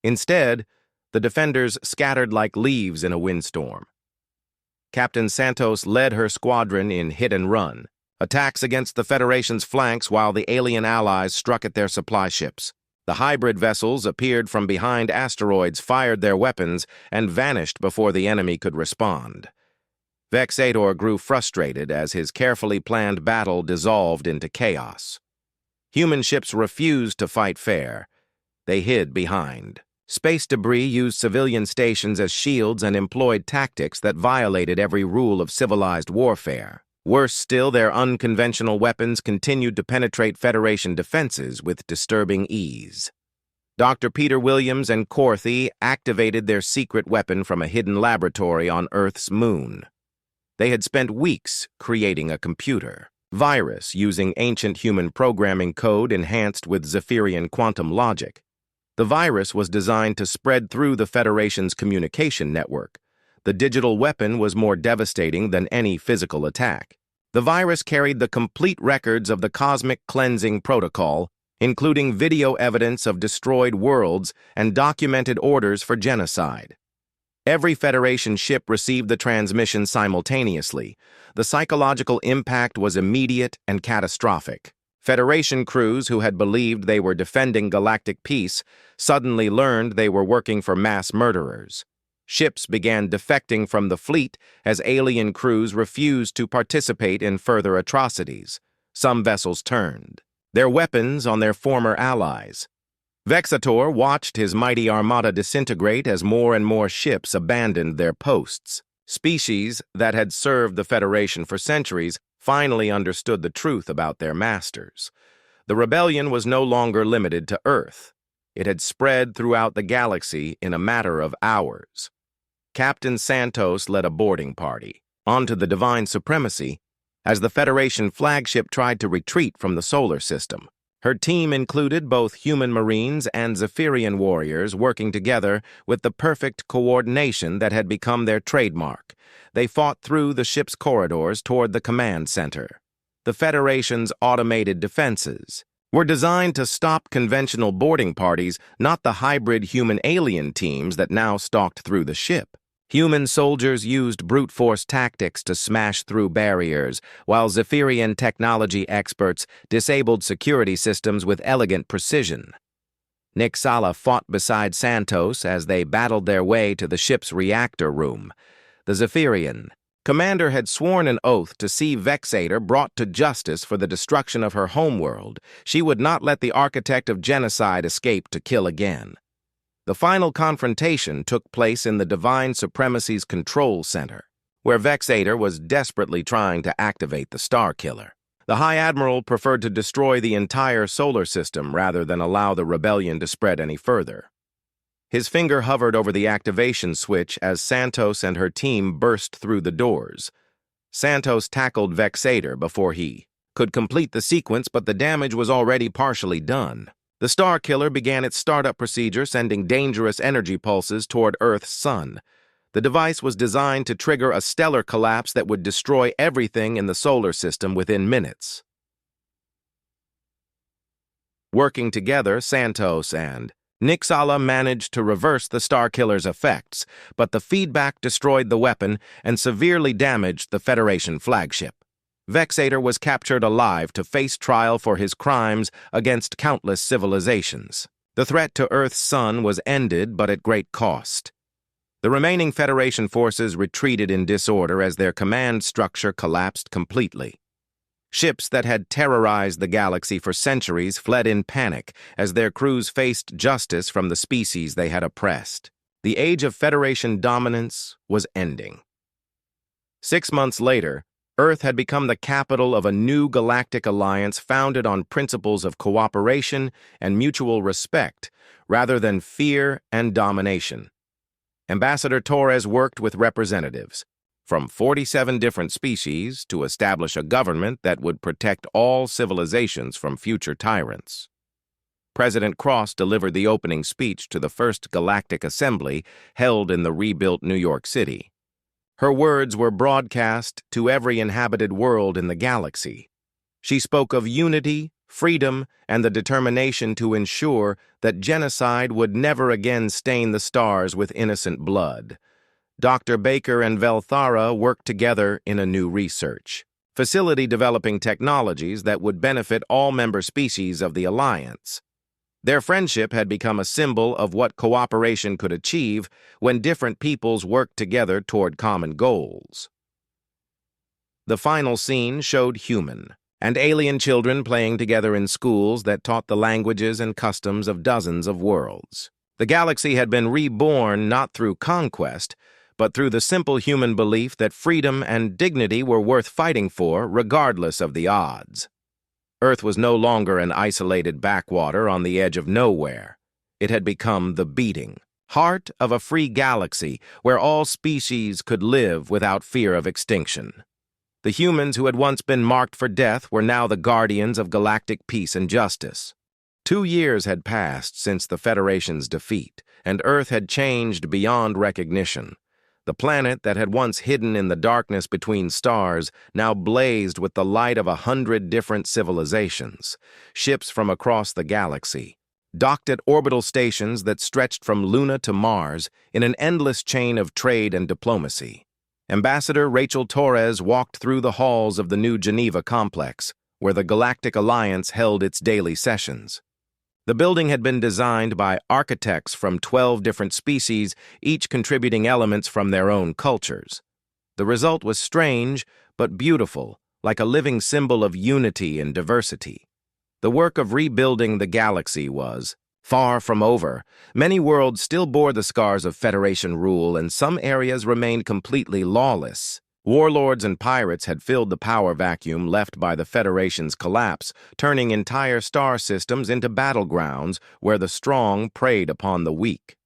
Instead, the defenders scattered like leaves in a windstorm. Captain Santos led her squadron in hit and run, attacks against the Federation's flanks while the alien allies struck at their supply ships. The hybrid vessels appeared from behind asteroids, fired their weapons, and vanished before the enemy could respond. Vexator grew frustrated as his carefully planned battle dissolved into chaos. Human ships refused to fight fair. They hid behind. Space debris used civilian stations as shields and employed tactics that violated every rule of civilized warfare. Worse still, their unconventional weapons continued to penetrate Federation defenses with disturbing ease. Dr. Peter Williams and Corthy activated their secret weapon from a hidden laboratory on Earth's moon. They had spent weeks creating a computer virus using ancient human programming code enhanced with Zephyrian quantum logic. The virus was designed to spread through the Federation's communication network. The digital weapon was more devastating than any physical attack. The virus carried the complete records of the Cosmic Cleansing Protocol, including video evidence of destroyed worlds and documented orders for genocide. Every Federation ship received the transmission simultaneously. The psychological impact was immediate and catastrophic. Federation crews who had believed they were defending galactic peace suddenly learned they were working for mass murderers. Ships began defecting from the fleet as alien crews refused to participate in further atrocities. Some vessels turned their weapons on their former allies. Vexator watched his mighty armada disintegrate as more and more ships abandoned their posts. Species that had served the Federation for centuries finally understood the truth about their masters. The rebellion was no longer limited to Earth. It had spread throughout the galaxy in a matter of hours. Captain Santos led a boarding party onto the Divine Supremacy as the Federation flagship tried to retreat from the solar system. Her team included both human marines and Zephyrian warriors working together with the perfect coordination that had become their trademark. They fought through the ship's corridors toward the command center. The Federation's automated defenses were designed to stop conventional boarding parties, not the hybrid human-alien teams that now stalked through the ship. Human soldiers used brute force tactics to smash through barriers, while Zephyrian technology experts disabled security systems with elegant precision. Nixala fought beside Santos as they battled their way to the ship's reactor room. The Zephyrian commander had sworn an oath to see Vexator brought to justice for the destruction of her homeworld. She would not let the architect of genocide escape to kill again. The final confrontation took place in the Divine Supremacy's control center, where Vexator was desperately trying to activate the Star Killer. The High Admiral preferred to destroy the entire solar system rather than allow the rebellion to spread any further. His finger hovered over the activation switch as Santos and her team burst through the doors. Santos tackled Vexator before he could complete the sequence, but the damage was already partially done. The Star Killer began its startup procedure, sending dangerous energy pulses toward Earth's sun. The device was designed to trigger a stellar collapse that would destroy everything in the solar system within minutes. Working together, Santos and Nixala managed to reverse the Star Killer's effects, but the feedback destroyed the weapon and severely damaged the Federation flagship. Vexator was captured alive to face trial for his crimes against countless civilizations. The threat to Earth's sun was ended, but at great cost. The remaining Federation forces retreated in disorder as their command structure collapsed completely. Ships that had terrorized the galaxy for centuries fled in panic as their crews faced justice from the species they had oppressed. The age of Federation dominance was ending. 6 months later, Earth had become the capital of a new galactic alliance founded on principles of cooperation and mutual respect, rather than fear and domination. Ambassador Torres worked with representatives from 47 different species to establish a government that would protect all civilizations from future tyrants. President Cross delivered the opening speech to the first Galactic Assembly held in the rebuilt New York City. Her words were broadcast to every inhabited world in the galaxy. She spoke of unity, freedom, and the determination to ensure that genocide would never again stain the stars with innocent blood. Dr. Baker and Velthara worked together in a new research facility developing technologies that would benefit all member species of the Alliance. Their friendship had become a symbol of what cooperation could achieve when different peoples worked together toward common goals. The final scene showed human and alien children playing together in schools that taught the languages and customs of dozens of worlds. The galaxy had been reborn not through conquest, but through the simple human belief that freedom and dignity were worth fighting for regardless of the odds. Earth was no longer an isolated backwater on the edge of nowhere. It had become the beating heart of a free galaxy where all species could live without fear of extinction. The humans who had once been marked for death were now the guardians of galactic peace and justice. 2 years had passed since the Federation's defeat, and Earth had changed beyond recognition. The planet that had once hidden in the darkness between stars now blazed with the light of 100 different civilizations. Ships from across the galaxy docked at orbital stations that stretched from Luna to Mars in an endless chain of trade and diplomacy. Ambassador Rachel Torres walked through the halls of the new Geneva complex, where the Galactic Alliance held its daily sessions. The building had been designed by architects from 12 different species, each contributing elements from their own cultures. The result was strange, but beautiful, like a living symbol of unity and diversity. The work of rebuilding the galaxy was far from over. Many worlds still bore the scars of Federation rule, and some areas remained completely lawless. Warlords and pirates had filled the power vacuum left by the Federation's collapse, turning entire star systems into battlegrounds where the strong preyed upon the weak.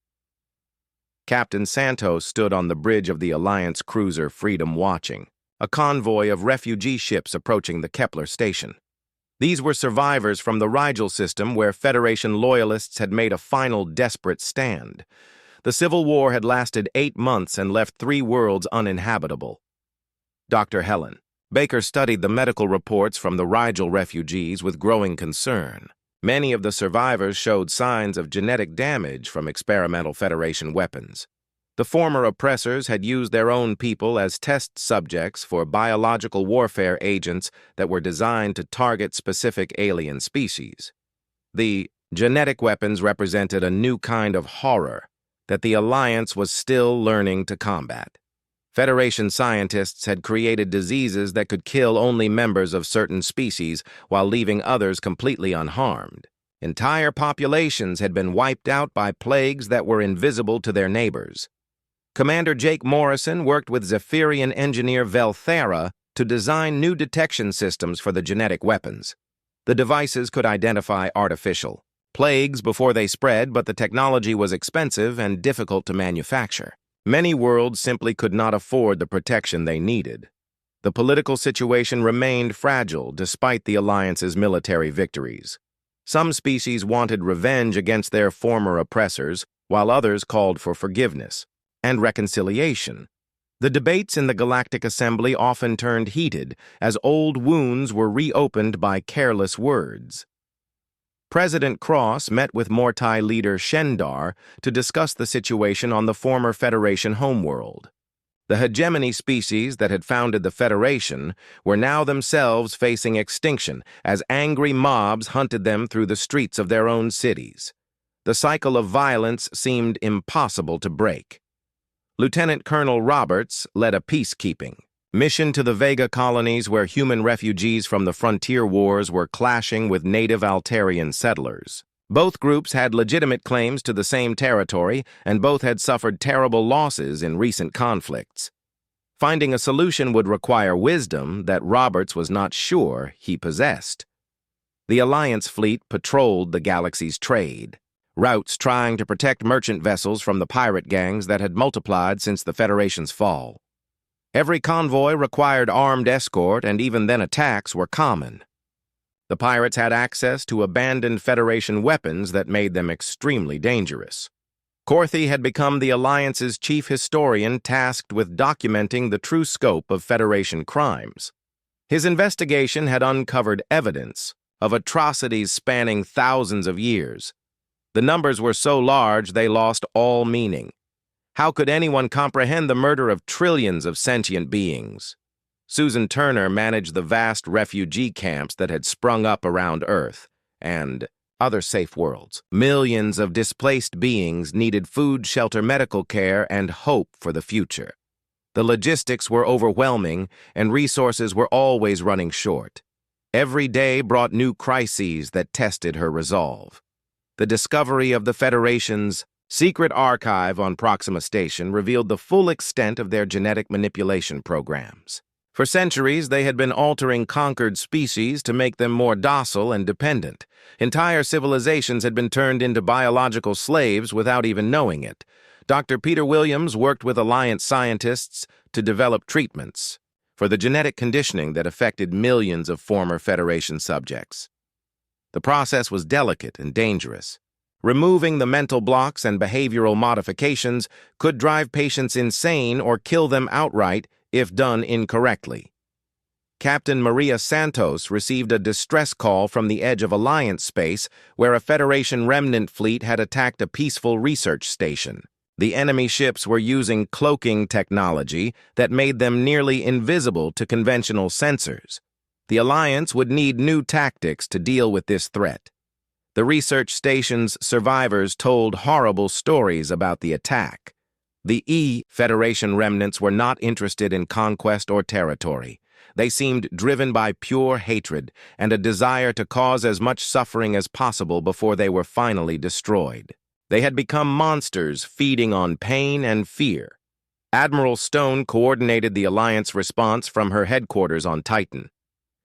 Captain Santos stood on the bridge of the Alliance cruiser Freedom watching, a convoy of refugee ships approaching the Kepler station. These were survivors from the Rigel system where Federation loyalists had made a final desperate stand. The Civil War had lasted 8 months and left 3 worlds uninhabitable. Dr. Helen Baker studied the medical reports from the Rigel refugees with growing concern. Many of the survivors showed signs of genetic damage from experimental Federation weapons. The former oppressors had used their own people as test subjects for biological warfare agents that were designed to target specific alien species. The genetic weapons represented a new kind of horror that the Alliance was still learning to combat. Federation scientists had created diseases that could kill only members of certain species while leaving others completely unharmed. Entire populations had been wiped out by plagues that were invisible to their neighbors. Commander Jake Morrison worked with Zephyrian engineer Velthara to design new detection systems for the genetic weapons. The devices could identify artificial plagues before they spread, but the technology was expensive and difficult to manufacture. Many worlds simply could not afford the protection they needed. The political situation remained fragile despite the Alliance's military victories. Some species wanted revenge against their former oppressors, while others called for forgiveness and reconciliation. The debates in the Galactic Assembly often turned heated as old wounds were reopened by careless words. President Cross met with Mortai leader Shendar to discuss the situation on the former Federation homeworld. The hegemony species that had founded the Federation were now themselves facing extinction as angry mobs hunted them through the streets of their own cities. The cycle of violence seemed impossible to break. Lieutenant Colonel Roberts led a peacekeeping mission to the Vega colonies where human refugees from the frontier wars were clashing with native Altarian settlers. Both groups had legitimate claims to the same territory, and both had suffered terrible losses in recent conflicts. Finding a solution would require wisdom that Roberts was not sure he possessed. The Alliance fleet patrolled the galaxy's trade routes, trying to protect merchant vessels from the pirate gangs that had multiplied since the Federation's fall. Every convoy required armed escort, and even then attacks were common. The pirates had access to abandoned Federation weapons that made them extremely dangerous. Corthy had become the Alliance's chief historian tasked with documenting the true scope of Federation crimes. His investigation had uncovered evidence of atrocities spanning thousands of years. The numbers were so large they lost all meaning. How could anyone comprehend the murder of trillions of sentient beings? Susan Turner managed the vast refugee camps that had sprung up around Earth and other safe worlds. Millions of displaced beings needed food, shelter, medical care, and hope for the future. The logistics were overwhelming, and resources were always running short. Every day brought new crises that tested her resolve. The discovery of the Federation's secret archive on Proxima Station revealed the full extent of their genetic manipulation programs. For centuries, they had been altering conquered species to make them more docile and dependent. Entire civilizations had been turned into biological slaves without even knowing it. Dr. Peter Williams worked with Alliance scientists to develop treatments for the genetic conditioning that affected millions of former Federation subjects. The process was delicate and dangerous. Removing the mental blocks and behavioral modifications could drive patients insane or kill them outright if done incorrectly. Captain Maria Santos received a distress call from the edge of Alliance space where a Federation remnant fleet had attacked a peaceful research station. The enemy ships were using cloaking technology that made them nearly invisible to conventional sensors. The Alliance would need new tactics to deal with this threat. The research station's survivors told horrible stories about the attack. The Federation remnants were not interested in conquest or territory. They seemed driven by pure hatred and a desire to cause as much suffering as possible before they were finally destroyed. They had become monsters feeding on pain and fear. Admiral Stone coordinated the Alliance response from her headquarters on Titan.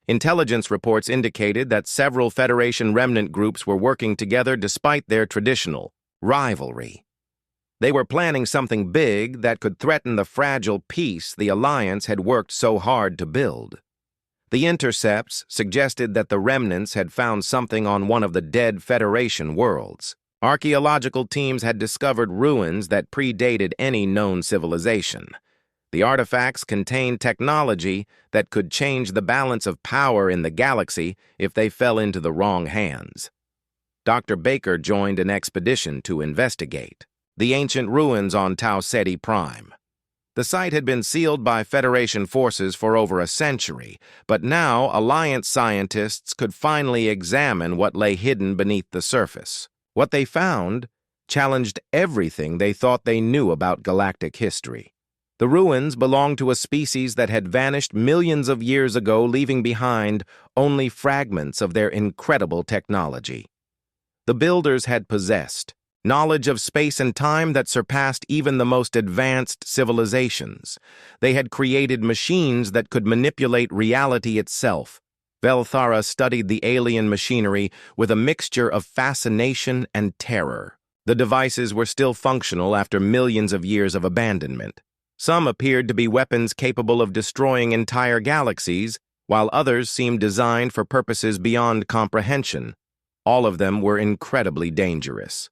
Intelligence reports indicated that several Federation remnant groups were working together despite their traditional rivalry. They were planning something big that could threaten the fragile peace the Alliance had worked so hard to build. The intercepts suggested that the remnants had found something on one of the dead Federation worlds. Archaeological teams had discovered ruins that predated any known civilization. The artifacts contained technology that could change the balance of power in the galaxy if they fell into the wrong hands. Dr. Baker joined an expedition to investigate the ancient ruins on Tau Ceti Prime. The site had been sealed by Federation forces for over a century, but now Alliance scientists could finally examine what lay hidden beneath the surface. What they found challenged everything they thought they knew about galactic history. The ruins belonged to a species that had vanished millions of years ago, leaving behind only fragments of their incredible technology. The builders had possessed knowledge of space and time that surpassed even the most advanced civilizations. They had created machines that could manipulate reality itself. Velthara studied the alien machinery with a mixture of fascination and terror. The devices were still functional after millions of years of abandonment. Some appeared to be weapons capable of destroying entire galaxies, while others seemed designed for purposes beyond comprehension. All of them were incredibly dangerous.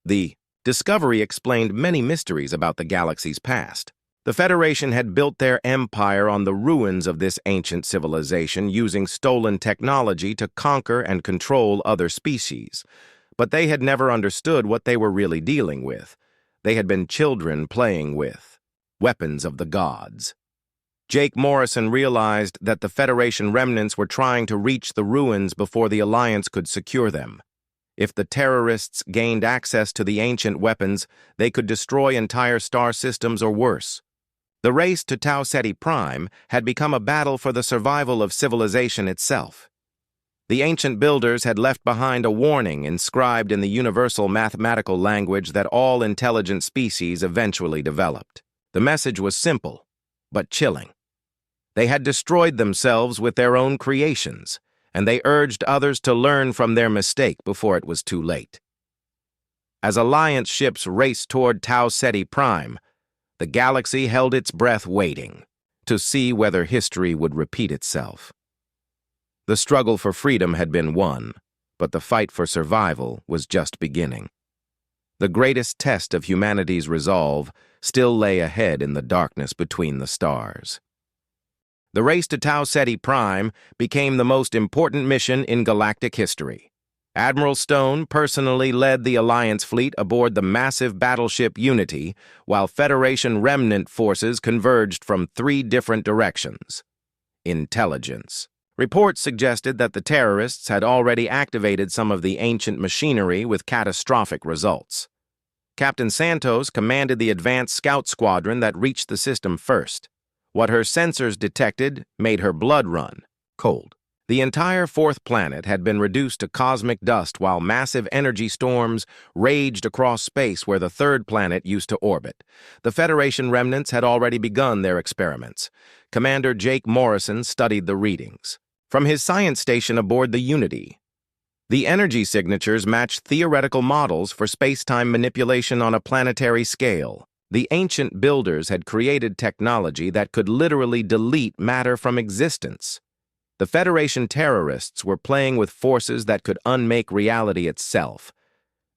The discovery explained many mysteries about the galaxy's past. The Federation had built their empire on the ruins of this ancient civilization, using stolen technology to conquer and control other species. But they had never understood what they were really dealing with. They had been children playing with weapons of the gods. Jake Morrison realized that the Federation remnants were trying to reach the ruins before the Alliance could secure them. If the terrorists gained access to the ancient weapons, they could destroy entire star systems or worse. The race to Tau Ceti Prime had become a battle for the survival of civilization itself. The ancient builders had left behind a warning inscribed in the universal mathematical language that all intelligent species eventually developed. The message was simple, but chilling. They had destroyed themselves with their own creations, and they urged others to learn from their mistake before it was too late. As Alliance ships raced toward Tau Ceti Prime, the galaxy held its breath waiting to see whether history would repeat itself. The struggle for freedom had been won, but the fight for survival was just beginning. The greatest test of humanity's resolve still lay ahead in the darkness between the stars. The race to Tau Ceti Prime became the most important mission in galactic history. Admiral Stone personally led the Alliance fleet aboard the massive battleship Unity, while Federation remnant forces converged from 3 different directions. Intelligence. Reports suggested that the terrorists had already activated some of the ancient machinery with catastrophic results. Captain Santos commanded the advanced scout squadron that reached the system first. What her sensors detected made her blood run cold. The entire 4th planet had been reduced to cosmic dust while massive energy storms raged across space where the 3rd planet used to orbit. The Federation remnants had already begun their experiments. Commander Jake Morrison studied the readings from his science station aboard the Unity. The energy signatures matched theoretical models for space-time manipulation on a planetary scale. The ancient builders had created technology that could literally delete matter from existence. The Federation terrorists were playing with forces that could unmake reality itself.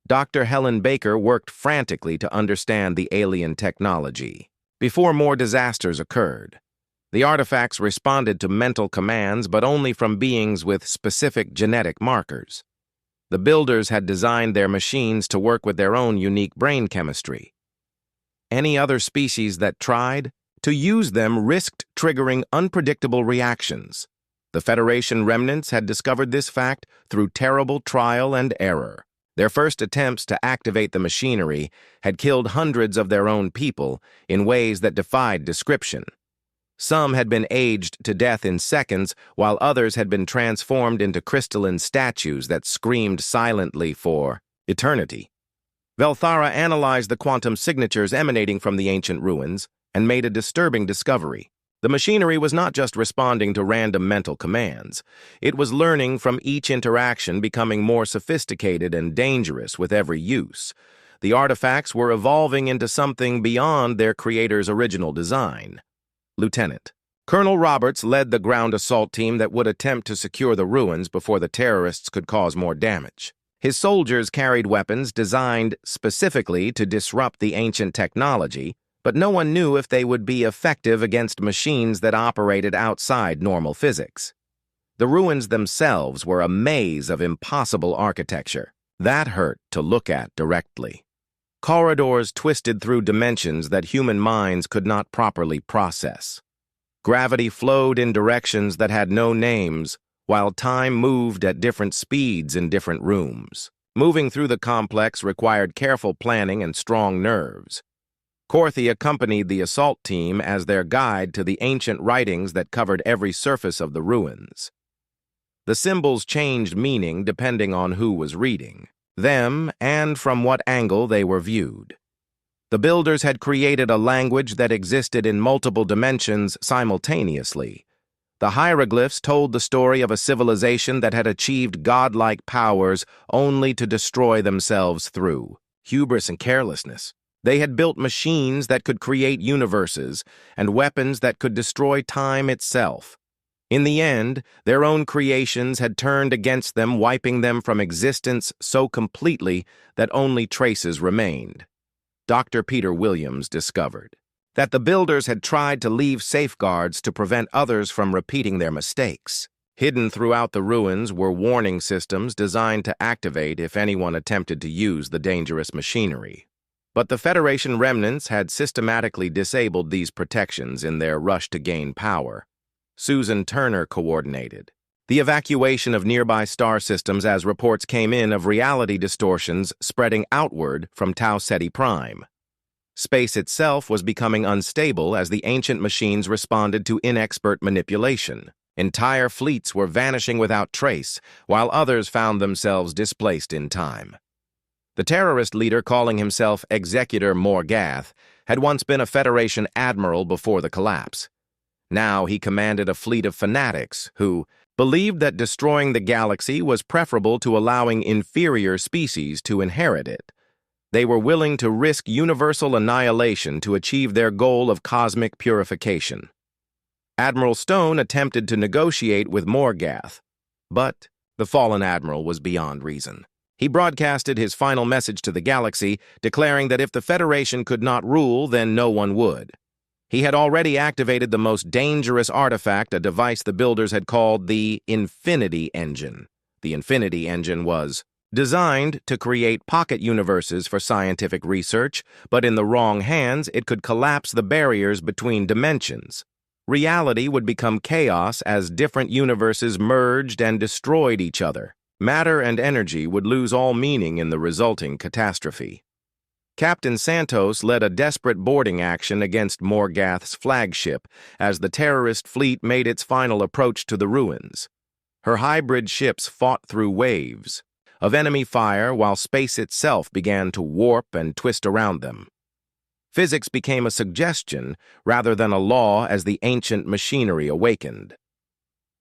Dr. Helen Baker worked frantically to understand the alien technology. Before more disasters occurred, the artifacts responded to mental commands, but only from beings with specific genetic markers. The builders had designed their machines to work with their own unique brain chemistry. Any other species that tried to use them risked triggering unpredictable reactions. The Federation remnants had discovered this fact through terrible trial and error. Their first attempts to activate the machinery had killed hundreds of their own people in ways that defied description. Some had been aged to death in seconds, while others had been transformed into crystalline statues that screamed silently for eternity. Velthara analyzed the quantum signatures emanating from the ancient ruins and made a disturbing discovery. The machinery was not just responding to random mental commands. It was learning from each interaction, becoming more sophisticated and dangerous with every use. The artifacts were evolving into something beyond their creator's original design. Lieutenant Colonel Roberts led the ground assault team that would attempt to secure the ruins before the terrorists could cause more damage. His soldiers carried weapons designed specifically to disrupt the ancient technology, but no one knew if they would be effective against machines that operated outside normal physics. The ruins themselves were a maze of impossible architecture. That hurt to look at directly. Corridors twisted through dimensions that human minds could not properly process. Gravity flowed in directions that had no names, while time moved at different speeds in different rooms. Moving through the complex required careful planning and strong nerves. Korthi accompanied the assault team as their guide to the ancient writings that covered every surface of the ruins. The symbols changed meaning depending on who was reading them and from what angle they were viewed. The builders had created a language that existed in multiple dimensions simultaneously. The hieroglyphs told the story of a civilization that had achieved godlike powers only to destroy themselves through hubris and carelessness. They had built machines that could create universes and weapons that could destroy time itself. In the end, their own creations had turned against them, wiping them from existence so completely that only traces remained. Dr. Peter Williams discovered that the builders had tried to leave safeguards to prevent others from repeating their mistakes. Hidden throughout the ruins were warning systems designed to activate if anyone attempted to use the dangerous machinery. But the Federation remnants had systematically disabled these protections in their rush to gain power. Susan Turner coordinated, The evacuation of nearby star systems as reports came in of reality distortions spreading outward from Tau Ceti Prime. Space itself was becoming unstable as the ancient machines responded to inexpert manipulation. Entire fleets were vanishing without trace, while others found themselves displaced in time. The terrorist leader calling himself Executor Morgath had once been a Federation admiral before the collapse. Now he commanded a fleet of fanatics who believed that destroying the galaxy was preferable to allowing inferior species to inherit it. They were willing to risk universal annihilation to achieve their goal of cosmic purification. Admiral Stone attempted to negotiate with Morgath, but the fallen admiral was beyond reason. He broadcasted his final message to the galaxy, declaring that if the Federation could not rule, then no one would. He had already activated the most dangerous artifact, a device the builders had called the Infinity Engine. The Infinity Engine was designed to create pocket universes for scientific research, but in the wrong hands, it could collapse the barriers between dimensions. Reality would become chaos as different universes merged and destroyed each other. Matter and energy would lose all meaning in the resulting catastrophe. Captain Santos led a desperate boarding action against Morgath's flagship as the terrorist fleet made its final approach to the ruins. Her hybrid ships fought through waves of enemy fire while space itself began to warp and twist around them. Physics became a suggestion rather than a law as the ancient machinery awakened.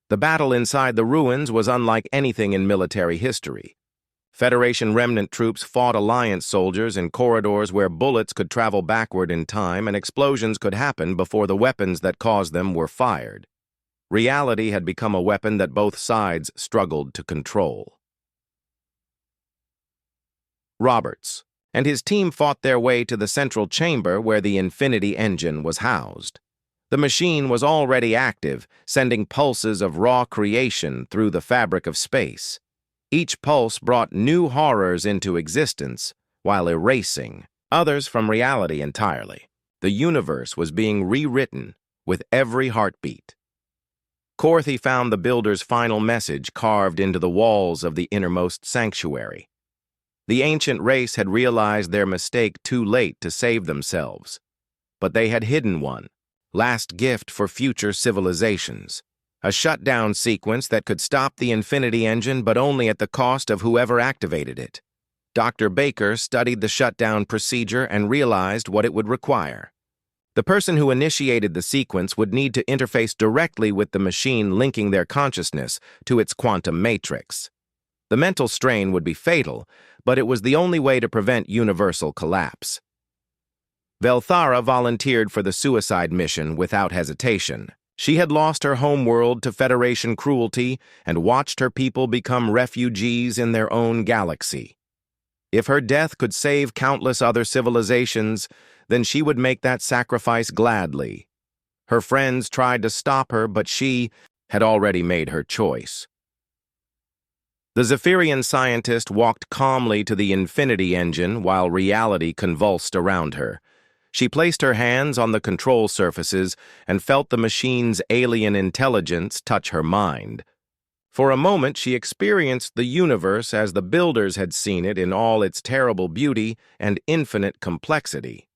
The battle inside the ruins was unlike anything in military history. Federation remnant troops fought Alliance soldiers in corridors where bullets could travel backward in time and explosions could happen before the weapons that caused them were fired. Reality had become a weapon that both sides struggled to control. Roberts and his team fought their way to the central chamber where the Infinity Engine was housed. The machine was already active, sending pulses of raw creation through the fabric of space. Each pulse brought new horrors into existence, while erasing others from reality entirely. The universe was being rewritten with every heartbeat. Korthi found the builder's final message carved into the walls of the innermost sanctuary. The ancient race had realized their mistake too late to save themselves, but they had hidden one. Last gift for future civilizations. A shutdown sequence that could stop the Infinity Engine, but only at the cost of whoever activated it. Dr. Baker studied the shutdown procedure and realized what it would require. The person who initiated the sequence would need to interface directly with the machine, linking their consciousness to its quantum matrix. The mental strain would be fatal, but it was the only way to prevent universal collapse. Velthara volunteered for the suicide mission without hesitation. She had lost her homeworld to Federation cruelty and watched her people become refugees in their own galaxy. If her death could save countless other civilizations, then she would make that sacrifice gladly. Her friends tried to stop her, but she had already made her choice. The Zephyrian scientist walked calmly to the Infinity Engine while reality convulsed around her. She placed her hands on the control surfaces and felt the machine's alien intelligence touch her mind. For a moment, she experienced the universe as the builders had seen it in all its terrible beauty and infinite complexity.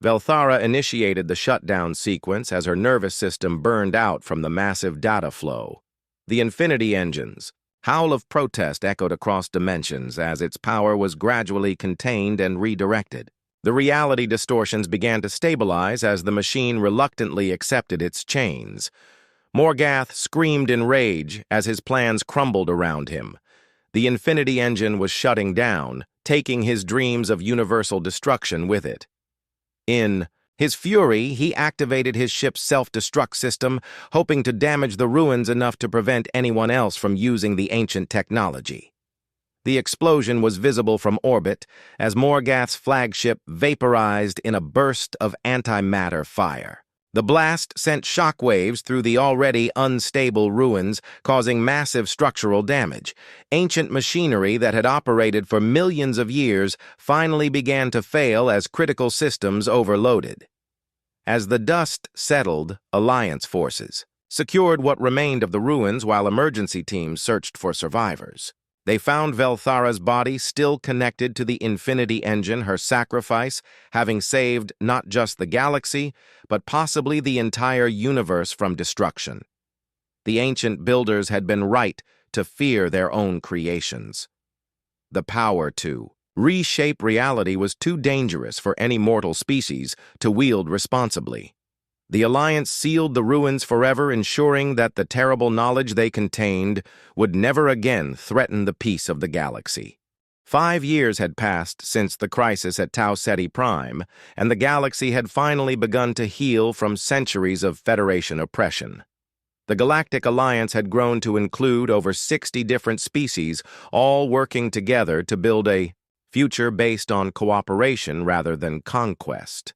Velthara initiated the shutdown sequence as her nervous system burned out from the massive data flow. The Infinity Engine's howl of protest echoed across dimensions as its power was gradually contained and redirected. The reality distortions began to stabilize as the machine reluctantly accepted its chains. Morgath screamed in rage as his plans crumbled around him. The Infinity Engine was shutting down, taking his dreams of universal destruction with it. In his fury, he activated his ship's self-destruct system, hoping to damage the ruins enough to prevent anyone else from using the ancient technology. The explosion was visible from orbit as Morgath's flagship vaporized in a burst of antimatter fire. The blast sent shockwaves through the already unstable ruins, causing massive structural damage. Ancient machinery that had operated for millions of years finally began to fail as critical systems overloaded. As the dust settled, Alliance forces secured what remained of the ruins while emergency teams searched for survivors. They found Velthara's body still connected to the Infinity Engine, her sacrifice having saved not just the galaxy, but possibly the entire universe from destruction. The ancient builders had been right to fear their own creations. The power to reshape reality was too dangerous for any mortal species to wield responsibly. The Alliance sealed the ruins forever, ensuring that the terrible knowledge they contained would never again threaten the peace of the galaxy. 5 years had passed since the crisis at Tau Ceti Prime, and the galaxy had finally begun to heal from centuries of Federation oppression. The Galactic Alliance had grown to include over 60 different species, all working together to build a future based on cooperation rather than conquest.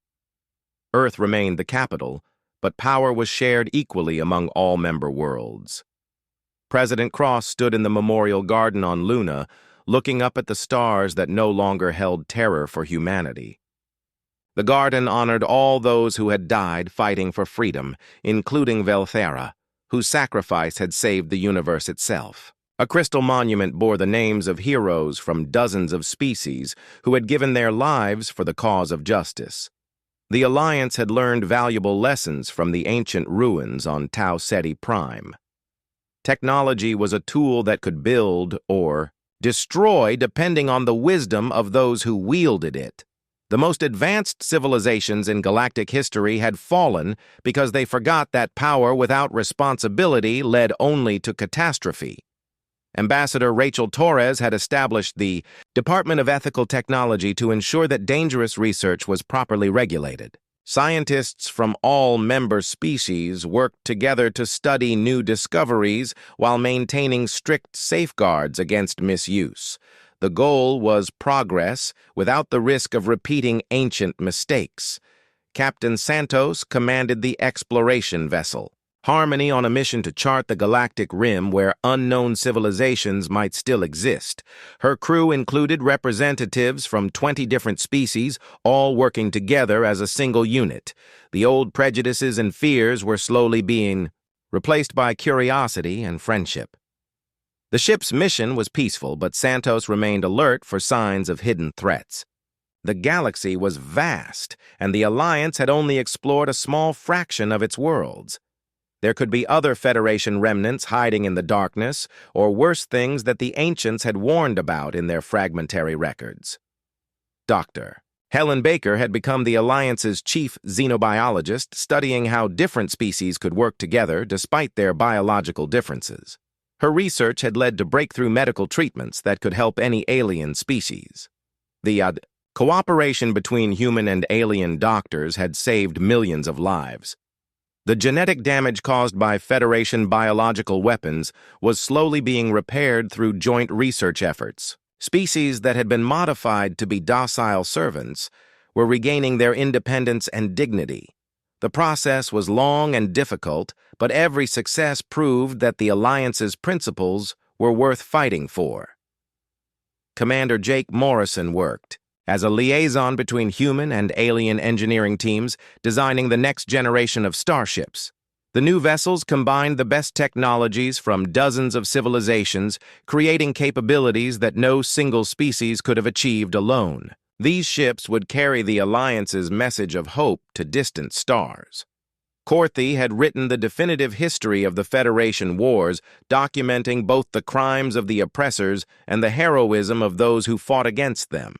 Earth remained the capital, but power was shared equally among all member worlds. President Cross stood in the Memorial Garden on Luna, looking up at the stars that no longer held terror for humanity. The garden honored all those who had died fighting for freedom, including Velthara, whose sacrifice had saved the universe itself. A crystal monument bore the names of heroes from dozens of species who had given their lives for the cause of justice. The Alliance had learned valuable lessons from the ancient ruins on Tau Ceti Prime. Technology was a tool that could build or destroy depending on the wisdom of those who wielded it. The most advanced civilizations in galactic history had fallen because they forgot that power without responsibility led only to catastrophe. Ambassador Rachel Torres had established the Department of Ethical Technology to ensure that dangerous research was properly regulated. Scientists from all member species worked together to study new discoveries while maintaining strict safeguards against misuse. The goal was progress without the risk of repeating ancient mistakes. Captain Santos commanded the exploration vessel, Harmony, on a mission to chart the galactic rim where unknown civilizations might still exist. Her crew included representatives from 20 different species, all working together as a single unit. The old prejudices and fears were slowly being replaced by curiosity and friendship. The ship's mission was peaceful, but Santos remained alert for signs of hidden threats. The galaxy was vast, and the Alliance had only explored a small fraction of its worlds. There could be other Federation remnants hiding in the darkness, or worse things that the ancients had warned about in their fragmentary records. Dr. Helen Baker had become the Alliance's chief xenobiologist, studying how different species could work together despite their biological differences. Her research had led to breakthrough medical treatments that could help any alien species. The cooperation between human and alien doctors had saved millions of lives. The genetic damage caused by Federation biological weapons was slowly being repaired through joint research efforts. Species that had been modified to be docile servants were regaining their independence and dignity. The process was long and difficult, but every success proved that the Alliance's principles were worth fighting for. Commander Jake Morrison worked as a liaison between human and alien engineering teams, designing the next generation of starships. The new vessels combined the best technologies from dozens of civilizations, creating capabilities that no single species could have achieved alone. These ships would carry the Alliance's message of hope to distant stars. Corthy had written the definitive history of the Federation wars, documenting both the crimes of the oppressors and the heroism of those who fought against them.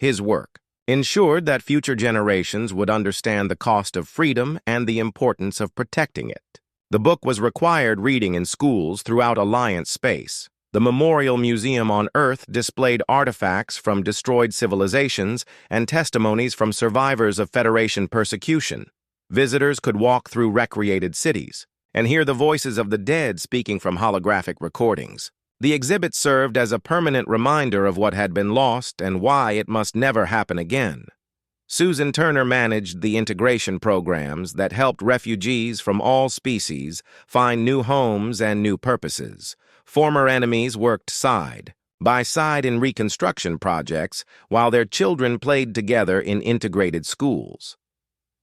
His work ensured that future generations would understand the cost of freedom and the importance of protecting it. The book was required reading in schools throughout Alliance space. The Memorial Museum on Earth displayed artifacts from destroyed civilizations and testimonies from survivors of Federation persecution. Visitors could walk through recreated cities and hear the voices of the dead speaking from holographic recordings. The exhibit served as a permanent reminder of what had been lost and why it must never happen again. Susan Turner managed the integration programs that helped refugees from all species find new homes and new purposes. Former enemies worked side by side in reconstruction projects while their children played together in integrated schools.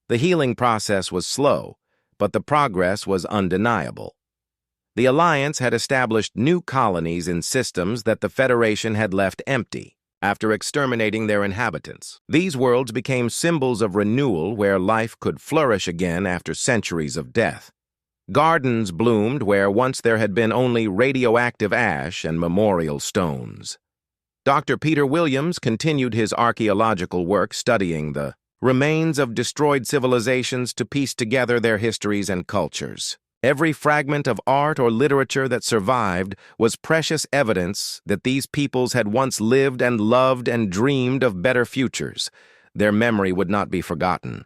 The healing process was slow, but the progress was undeniable. The Alliance had established new colonies in systems that the Federation had left empty after exterminating their inhabitants. These worlds became symbols of renewal where life could flourish again after centuries of death. Gardens bloomed where once there had been only radioactive ash and memorial stones. Dr. Peter Williams continued his archaeological work studying the remains of destroyed civilizations to piece together their histories and cultures. Every fragment of art or literature that survived was precious evidence that these peoples had once lived and loved and dreamed of better futures. Their memory would not be forgotten.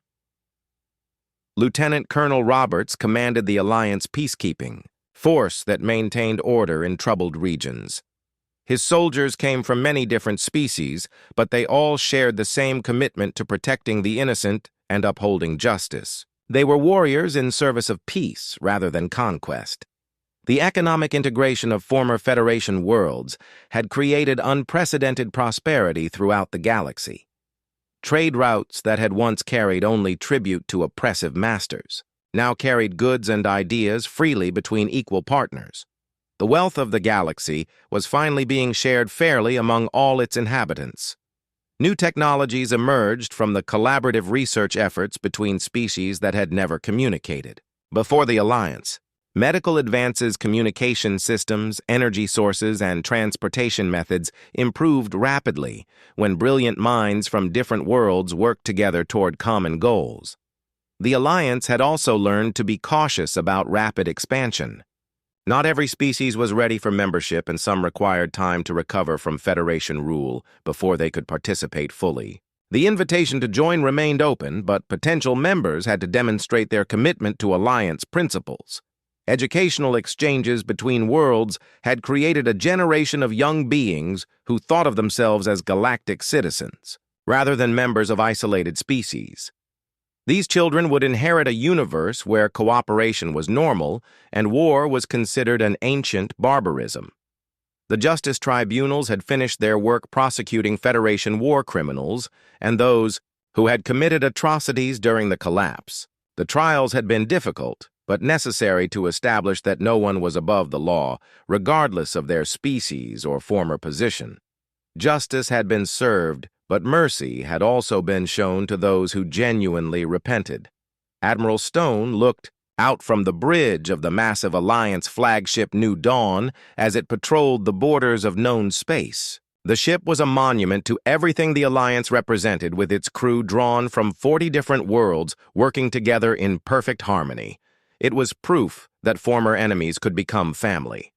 Lieutenant Colonel Roberts commanded the Alliance peacekeeping force that maintained order in troubled regions. His soldiers came from many different species, but they all shared the same commitment to protecting the innocent and upholding justice. They were warriors in service of peace rather than conquest. The economic integration of former Federation worlds had created unprecedented prosperity throughout the galaxy. Trade routes that had once carried only tribute to oppressive masters now carried goods and ideas freely between equal partners. The wealth of the galaxy was finally being shared fairly among all its inhabitants. New technologies emerged from the collaborative research efforts between species that had never communicated. Before the Alliance, medical advances, communication systems, energy sources, and transportation methods improved rapidly when brilliant minds from different worlds worked together toward common goals. The Alliance had also learned to be cautious about rapid expansion. Not every species was ready for membership, and some required time to recover from Federation rule before they could participate fully. The invitation to join remained open, but potential members had to demonstrate their commitment to Alliance principles. Educational exchanges between worlds had created a generation of young beings who thought of themselves as galactic citizens, rather than members of isolated species. These children would inherit a universe where cooperation was normal and war was considered an ancient barbarism. The justice tribunals had finished their work prosecuting Federation war criminals and those who had committed atrocities during the collapse. The trials had been difficult, but necessary to establish that no one was above the law, regardless of their species or former position. Justice had been served, but mercy had also been shown to those who genuinely repented. Admiral Stone looked out from the bridge of the massive Alliance flagship New Dawn as it patrolled the borders of known space. The ship was a monument to everything the Alliance represented, with its crew drawn from 40 different worlds working together in perfect harmony. It was proof that former enemies could become family.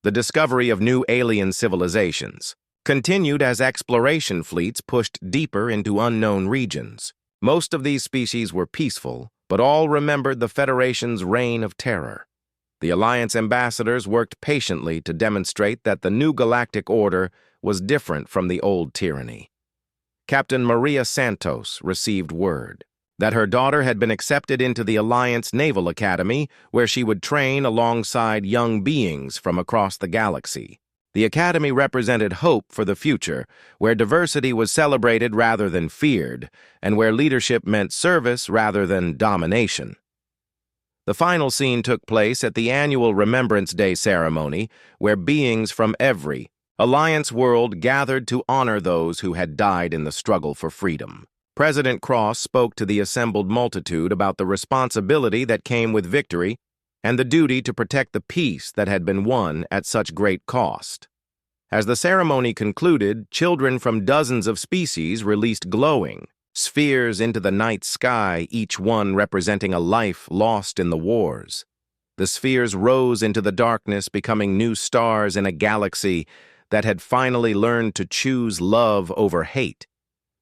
The discovery of new alien civilizations continued as exploration fleets pushed deeper into unknown regions. Most of these species were peaceful, but all remembered the Federation's reign of terror. The Alliance ambassadors worked patiently to demonstrate that the new galactic order was different from the old tyranny. Captain Maria Santos received word that her daughter had been accepted into the Alliance Naval Academy, where she would train alongside young beings from across the galaxy. The Academy represented hope for the future, where diversity was celebrated rather than feared, and where leadership meant service rather than domination. The final scene took place at the annual Remembrance Day ceremony, where beings from every Alliance world gathered to honor those who had died in the struggle for freedom. President Cross spoke to the assembled multitude about the responsibility that came with victory and the duty to protect the peace that had been won at such great cost. As the ceremony concluded, children from dozens of species released glowing spheres into the night sky, each one representing a life lost in the wars. The spheres rose into the darkness, becoming new stars in a galaxy that had finally learned to choose love over hate,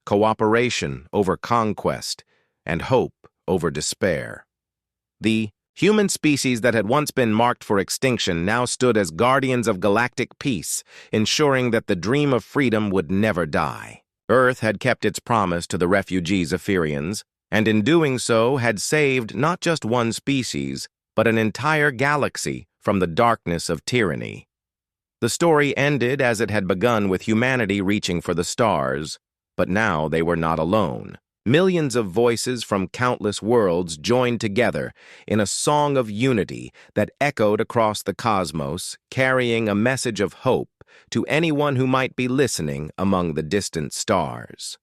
cooperation over conquest, and hope over despair. The human species that had once been marked for extinction now stood as guardians of galactic peace, ensuring that the dream of freedom would never die. Earth had kept its promise to the refugee Zephyrians, and in doing so had saved not just one species, but an entire galaxy from the darkness of tyranny. The story ended as it had begun, with humanity reaching for the stars, but now they were not alone. Millions of voices from countless worlds joined together in a song of unity that echoed across the cosmos, carrying a message of hope to anyone who might be listening among the distant stars.